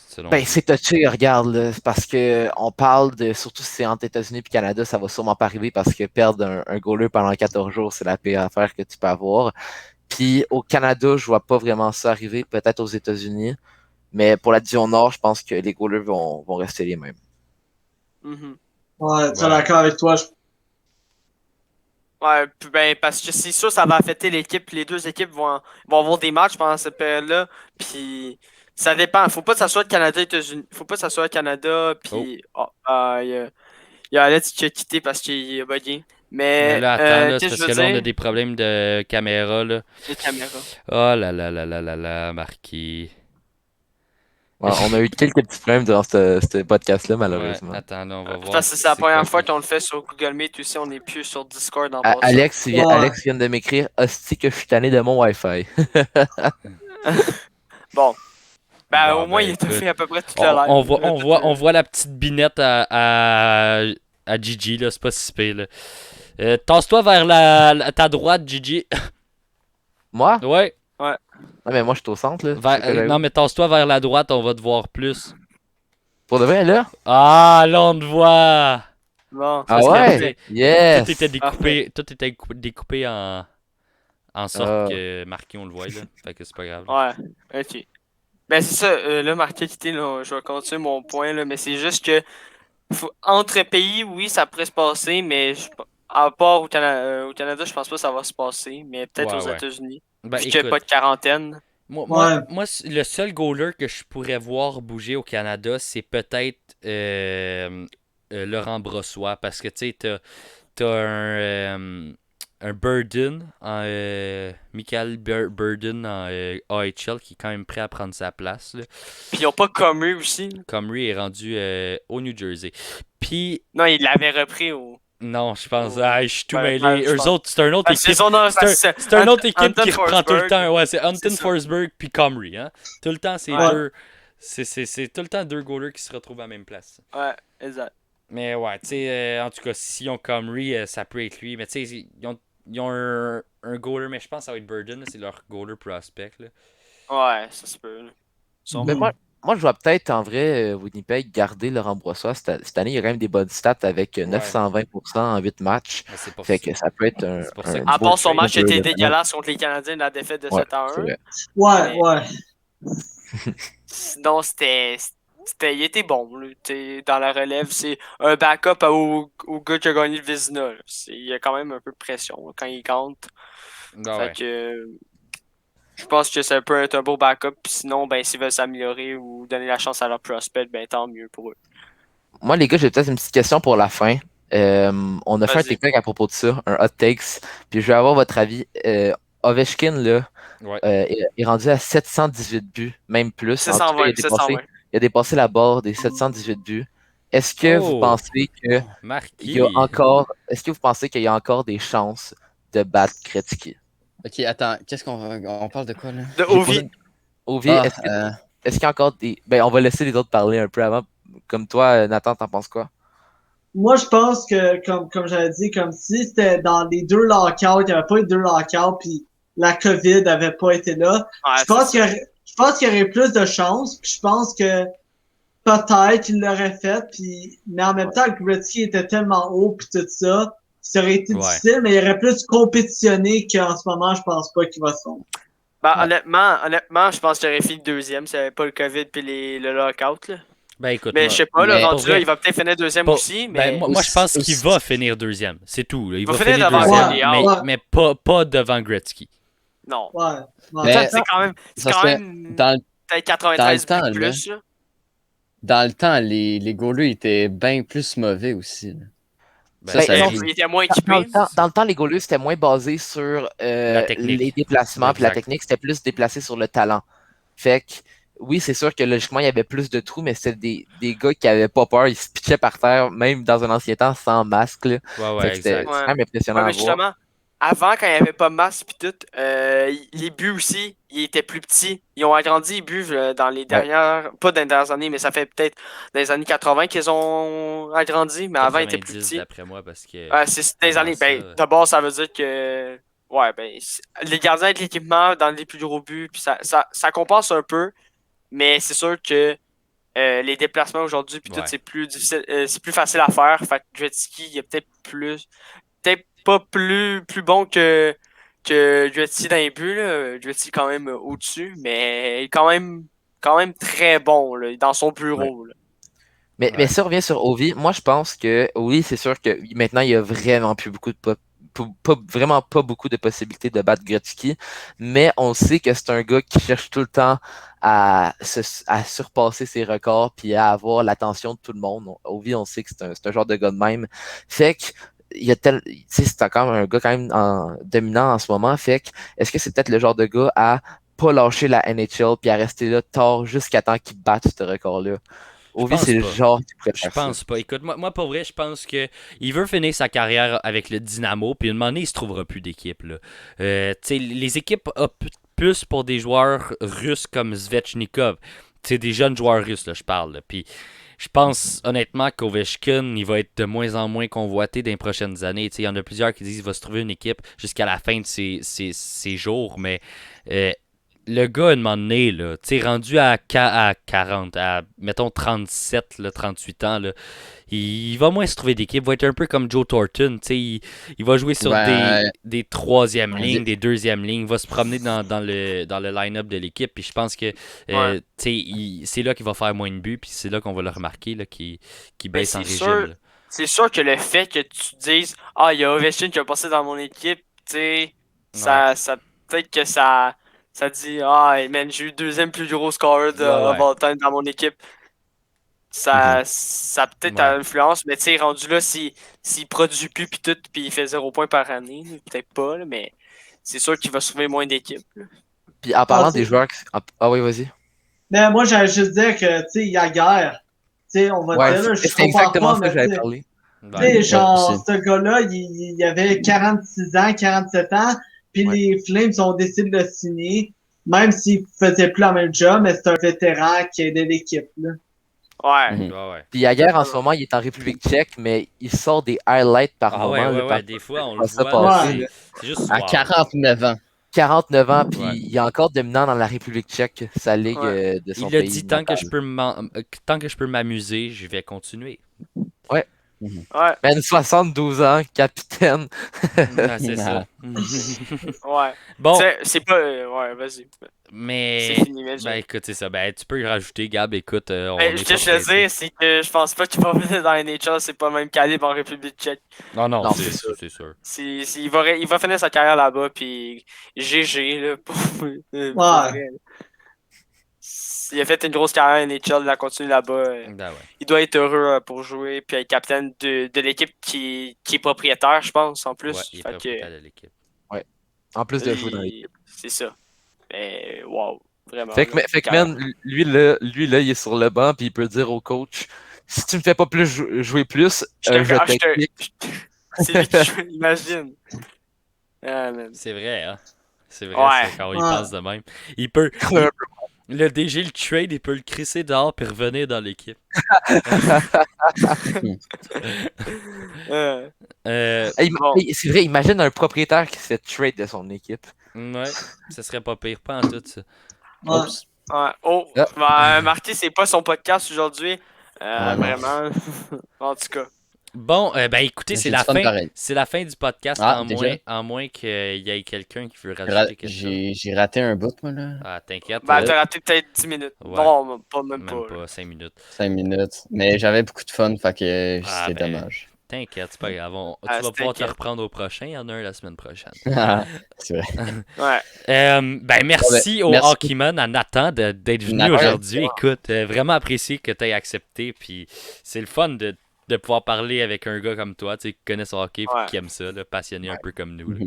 selon Ben, vous? c'est touché, regarde, là, parce que on parle de, surtout si c'est entre États-Unis et Canada, ça va sûrement pas arriver parce que perdre un goaler pendant 14 jours, c'est la pire affaire que tu peux avoir. Puis au Canada, je vois pas vraiment ça arriver, peut-être aux États-Unis, mais pour la division Nord, je pense que les goalers vont rester les mêmes. Mhm. Ouais, très Ouais. d'accord avec toi. Ouais, puis ben, parce que c'est sûr, ça va affecter l'équipe. Les deux équipes vont avoir des matchs pendant cette période-là. Puis ça dépend. Faut pas que ça soit le Canada États-Unis. Faut pas que ça soit le Canada. Puis il y a Alex qui a quitté parce qu'il a bugué. Mais Mais là, attends, là, c'est qu'est-ce parce que que je veux là, on a dire? des problèmes de caméra, là. Les caméras. Oh là là là là là là, Marquis. Ouais, on a eu quelques petits problèmes durant ce podcast-là, Ouais, malheureusement. attends, là, on va voir Parce que c'est la c'est quoi première fois qui... qu'on le fait sur Google Meet aussi. On n'est plus sur Discord en passant. Ouais. Alex vient de m'écrire hostie que je suis tanné de mon Wi-Fi. Bon. Ben, Bon, au moins, ben, il a écoute, fait à peu près toute la on, live. on voit, on, voit, on voit la petite binette à Gigi, là, c'est pas si pire, là. Tasse-toi vers ta droite, Gigi. Moi? Ouais. Non, mais moi, je suis au centre, là. C'est que Non, mais tasse-toi vers la droite, on va te voir plus. Pour de vrai, là? Ah, là, on te voit. Bon. Ah Parce que ouais? Yes! tout était découpé en sorte Ah. que Marquis, on le voit, là. Fait que c'est pas grave. Ouais, ok. Ben c'est ça, là, Marquis a quitté, là, je vais continuer mon point, là, mais c'est juste que entre pays, oui, ça pourrait se passer, mais à part au Canada, je pense pas que ça va se passer, mais peut-être Ouais, aux ouais. États-Unis. Ben, Vu qu'il n'y a écoute, pas de quarantaine. moi, le seul goaler que je pourrais voir bouger au Canada, c'est peut-être Laurent Brossoit. Parce que, tu sais, t'as un Burden, Michael Burden en AHL qui est quand même prêt à prendre sa place, là. Puis ils ont pas Comrie aussi. Comrie est rendu au New Jersey. Puis, Non, ils l'avaient repris au. non, je pense, Oh. je suis tout Ouais, mêlé. je Eux pense. autres, c'est un autre Parce que équipe. son nom, C'est un autre équipe Anton qui reprend tout le Forsberg. temps. Ouais, c'est Anton C'est ça. Forsberg puis Comrie. Hein? Tout le temps, c'est Ouais. deux. C'est tout le temps deux goalers qui se retrouvent à la même place. Ouais, exact. Mais ouais, tu sais, en tout cas, s'ils ont Comrie, ça peut être lui. Mais tu sais, ils ont un goaler, mais je pense que ça va être Burden. Là, c'est leur goaler prospect. Là. Ouais, ça se peut. Là. Mais moi, je vois peut-être en vrai Winnipeg garder Laurent Brossoit. Cette année, il y a quand même des bonnes stats avec 920% en 8 matchs. Mais c'est pour Fait ça. que ça peut être un. C'est pour ça que- À beau part son trade match était de- dégueulasse contre les Canadiens de la défaite de Ouais, 7 à c'est 1. vrai. Ouais, ouais. Sinon, c'était il était bon. Là. Dans la relève, c'est un backup au gars qui a gagné le Vizina. Il y a quand même un peu de pression là, quand il compte. Ah Fait ouais. que je pense que ça peut être un beau backup. Puis sinon, ben, s'ils veulent s'améliorer ou donner la chance à leur prospect, ben tant mieux pour eux. Moi, les gars, j'ai peut-être une petite question pour la fin. On a fait un Vas-y. TikTok à propos de ça, un hot takes. Puis je vais avoir votre avis. Ovechkin, là, Ouais. est rendu à 718 buts, même plus. En tout cas, 720, 720. il a dépassé la barre des 718 buts. Est-ce que vous Oh! pensez que il y a Marquis. encore, est-ce que vous pensez qu'il y a encore des chances de battre Gretzky? Ok, attends, on parle de quoi là? De J'ai Ovi. posé- Ovi, Ah, est-ce qu'il y a encore des. Ben, on va laisser les autres parler un peu avant. Comme toi, Nathan, t'en penses quoi? Moi, je pense que, comme j'avais dit, comme si c'était dans les deux lockouts, il n'y avait pas eu deux lockouts, puis la COVID n'avait pas été là. Ouais, Je pense je pense qu'il y aurait plus de chances, puis je pense que peut-être il l'aurait fait, puis mais en même temps, le Gretzky était tellement haut, puis tout ça, ça aurait été Ouais. difficile, mais il aurait plus compétitionné qu'en ce moment, je pense pas qu'il va se rendre. Ben, Ouais. honnêtement, je pense que j'aurais fini deuxième s'il n'y avait pas le COVID puis le lockout. Là. Ben écoute, Mais moi, je sais pas, là, mais rendu pour là, vrai, il va peut-être finir deuxième pas- aussi, ben, mais moi je pense Aussi- qu'il va finir deuxième. C'est tout. Là. Il va va finir finir devant deuxième, Randy mais, Hart. mais pas devant Gretzky. non. Ouais. Ouais. Mais- C'est quand même, c'est ça quand serait- même dans, peut-être dans 93 le temps, buts de plus. Là. dans le temps, les goalers étaient bien plus mauvais aussi. Là. Ben, Ça, Ben, ça non, joue. Il était moins Dans équipé. dans le temps, les goalers, c'était moins basé sur La technique. les déplacements puis la Exact. technique, c'était plus déplacé sur le talent. Fait que, oui, c'est sûr que logiquement, il y avait plus de trous, mais c'était des gars qui avaient pas peur, ils se pitchaient par terre, même dans un ancien temps, sans masque. Là. Ouais, Fait ouais, que c'était exact. Ouais. quand même impressionnant Ouais, mais à voir. justement, avant, quand il n'y avait pas de masque et tout, les buts aussi, ils étaient plus petits. Ils ont agrandi les buts dans les dernières, pas dans les dernières années, mais ça fait peut-être dans les années 80 qu'ils ont agrandi, mais avant, ils étaient plus 90 petits. d'après moi, parce que. C'est des avant années. ça, Ben, d'abord, ça veut dire que. Ouais, ben, les gardiens avec l'équipement dans les plus gros buts, puis ça compense un peu, mais c'est sûr que les déplacements aujourd'hui, puis tout, Ouais. c'est plus difficile, c'est plus facile à faire. Fait que Gretzky, il est peut-être pas plus bon que Gretzky dans les buts, là. Gretzky est quand même au-dessus, mais il est quand même très bon, là, dans son bureau, là. Mais Ouais. si on revient sur Ovi, moi je pense que oui, c'est sûr que maintenant il y a vraiment plus beaucoup de vraiment pas beaucoup de possibilités de battre Gretzky, mais on sait que c'est un gars qui cherche tout le temps à surpasser ses records puis à avoir l'attention de tout le monde. Ovi, on sait que c'est un genre de gars de même. Fait que tu sais, c'est encore un gars quand même dominant en ce moment. Fait que est-ce que c'est peut-être le genre de gars à pas lâcher la NHL puis à rester là tard jusqu'à temps qu'il batte ce record-là? Ovi, pense c'est le pas. genre qui pourrait Je faire ça. pense pas. Écoute, moi pour vrai, je pense que il veut finir sa carrière avec le Dynamo, puis une moment donné, il se trouvera plus d'équipe. Là. Tu sais, les équipes plus pour des joueurs russes comme Svechnikov. Tu sais, des jeunes joueurs russes, là, je parle. Là. Puis je pense honnêtement qu'Ovechkin, il va être de moins en moins convoité dans les prochaines années. Tu sais, il y en a plusieurs qui disent qu'il va se trouver une équipe jusqu'à la fin de ses jours, mais le gars, à un moment donné, là, tu sais, rendu à 40, à, mettons, 37, là, 38 ans, là, il va moins se trouver d'équipe. Il va être un peu comme Joe Thornton. Tu sais, il va jouer sur Ben, des troisième Ouais. lignes, des deuxième lignes. Il va se promener dans le line-up de l'équipe. Puis je pense que Ouais. tu sais, c'est là qu'il va faire moins de buts. Puis c'est là qu'on va le remarquer, là, qu'il baisse en c'est régime. sûr. Là. C'est sûr que le fait que tu dises il y a Ovechkin qui a passé dans mon équipe, tu sais, ça peut-être que ça dit hey, man, j'ai eu le deuxième plus gros scorer de Ouais. of all time dans mon équipe. Ça peut-être Ouais. influence, mais tu sais, rendu là, s'il produit plus puis tout, puis il fait 0 points par année, peut-être pas, là, mais c'est sûr qu'il va sauver moins d'équipes. là. Puis en parlant Ah, des joueurs. Ah oui, vas-y. Mais moi, j'allais juste dire que, tu sais, il y a guerre. Tu sais, on va Ouais, dire, là, je c'est compare exactement pas, ça mais que j'avais tu sais, parlé. tu sais, genre, aussi. ce gars-là, il avait 46 ans, 47 ans, puis Ouais. les Flames ont décidé de le signer, même s'il faisait plus la même job, mais c'est un vétéran qui aidait l'équipe, là. Ouais. Mhm. Ouais. Puis Yaguer, en ce moment, il est en République tchèque, mais il sort des highlights par Ah moment. ouais, là, par- des fois, on le par ça voit. Là, passer, Ouais. là. c'est juste À wow. 49 ans. 49 ans, puis Ouais. il est encore dominant dans la République tchèque, sa ligue Ouais. de son Il a pays dit tant que natal. je peux tant que je peux m'amuser, je vais continuer. Ouais, Man, 72 ans, capitaine. Ah, c'est ça. ouais. Bon, C'est pas. Ouais, vas-y. mais. C'est fini, mais Ben écoute, c'est ça. Ben tu peux y rajouter, Gab. Écoute, on Ben, est ce pas que je veux pressé. dire, c'est que je pense pas qu'il va venir dans la NHL, c'est pas le même calibre en République tchèque. Non, non, Non, c'est c'est sûr. c'est sûr. Il va finir sa carrière là-bas, puis GG, là, pour Ouais. vrai. Il a fait une grosse carrière en NHL, il a continué là-bas. Ben ouais. Il doit être heureux pour jouer, puis être capitaine de l'équipe qui est propriétaire, je pense, en plus. Ouais, il est Fait que, propriétaire de l'équipe. En plus de jouer dans l'équipe. c'est ça. Mais, wow, vraiment. Fait que, là, fait que carrière. man, lui là, il est sur le banc, puis il peut dire au coach, si tu me fais pas plus jouer plus, Je te- je ah, te je te- kick. C'est lui qui joue, imagine. Ah, man. C'est vrai, hein. C'est vrai, Ouais. ça, quand il Ouais. pense de même. Il peut. Le DG le trade, il peut le crisser dehors puis revenir dans l'équipe. Euh, Hey, Bon. hey, c'est vrai, imagine un propriétaire qui se fait trade de son équipe. Ouais, ce serait pas pire, pas en tout ça. Ouais. Oups. Ouais. Oh, Ah. ben, Marty, c'est pas son podcast aujourd'hui. Ouais, non. Vraiment. En tout cas. Bon, ben écoutez, J'ai du fun pareil. c'est la fin du podcast, Ah, déjà? en moins qu'il y ait quelqu'un qui veut rajouter quelque chose. J'ai raté un bout, moi, là. Ah, t'inquiète, Ben, t'as raté peut-être 10 minutes. Ouais. Non, pas même même pas. pas 5 minutes. 5 minutes. Mais j'avais beaucoup de fun, fait que Ah, c'était ben, dommage. T'inquiète, c'est pas grave. Tu Ah, vas pouvoir te t'inquiète. reprendre au prochain, il y en a un la semaine prochaine. C'est vrai. Ouais. Ben merci au merci. Hockeyman, à Nathan d'être venu Nathan. aujourd'hui. Écoute, vraiment apprécié que tu aies accepté. Puis c'est le fun de pouvoir parler avec un gars comme toi, tu sais, qui connaît son hockey puis Ouais. qui aime ça, là, passionné un peu comme nous. là.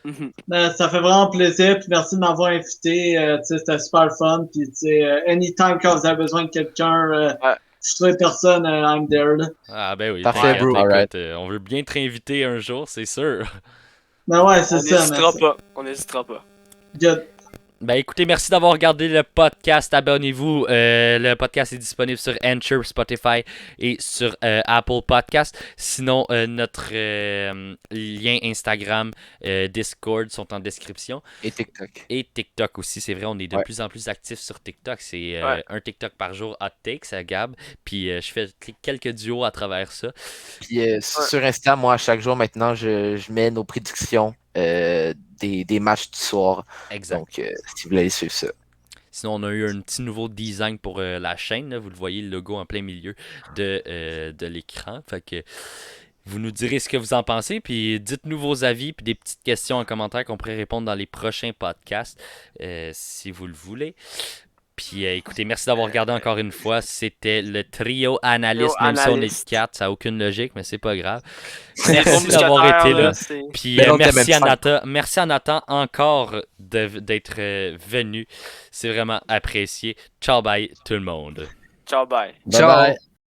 Mhm. Ben, ça fait vraiment plaisir, puis merci de m'avoir invité. Tu sais, c'était super le fun. Puis, tu sais, anytime quand vous avez besoin de quelqu'un, Ouais. je trouve personne, I'm there. Là. Ah ben oui, Parfait, t'inquiète, bro. écoute, Alright. on veut bien te réinviter un jour, c'est sûr. Ben ouais, c'est On ça. n'hésitera mais pas. On n'hésitera pas. Good. Ben écoutez, merci d'avoir regardé le podcast. Abonnez-vous. Le podcast est disponible sur Anchor, Spotify et sur Apple Podcast. Sinon, notre lien Instagram, Discord sont en description. Et TikTok. Et TikTok aussi, c'est vrai, on est de Ouais. plus en plus actifs sur TikTok. C'est Ouais. un TikTok par jour, hot takes, ça Gab. Puis je fais quelques duos à travers ça. Puis sur Insta, moi, à chaque jour maintenant, je mets nos prédictions des matchs du soir. Exact. Donc, si vous voulez aller suivre ça. Sinon, on a eu un petit nouveau design pour la chaîne. Là. Vous le voyez, le logo en plein milieu de l'écran. Fait que vous nous direz ce que vous en pensez. Puis dites-nous vos avis puis des petites questions en commentaire qu'on pourrait répondre dans les prochains podcasts si vous le voulez. Puis écoutez, merci d'avoir regardé encore une fois. C'était le trio analyste, même si on est Analyste. 4, ça n'a aucune logique, mais c'est pas grave. C'est Merci d'avoir été là. Puis Mais on était merci même à cinq. Nathan. Merci à Nathan encore d'être venu. C'est vraiment apprécié. Ciao bye tout le monde. Ciao, bye. Bye Ciao. bye.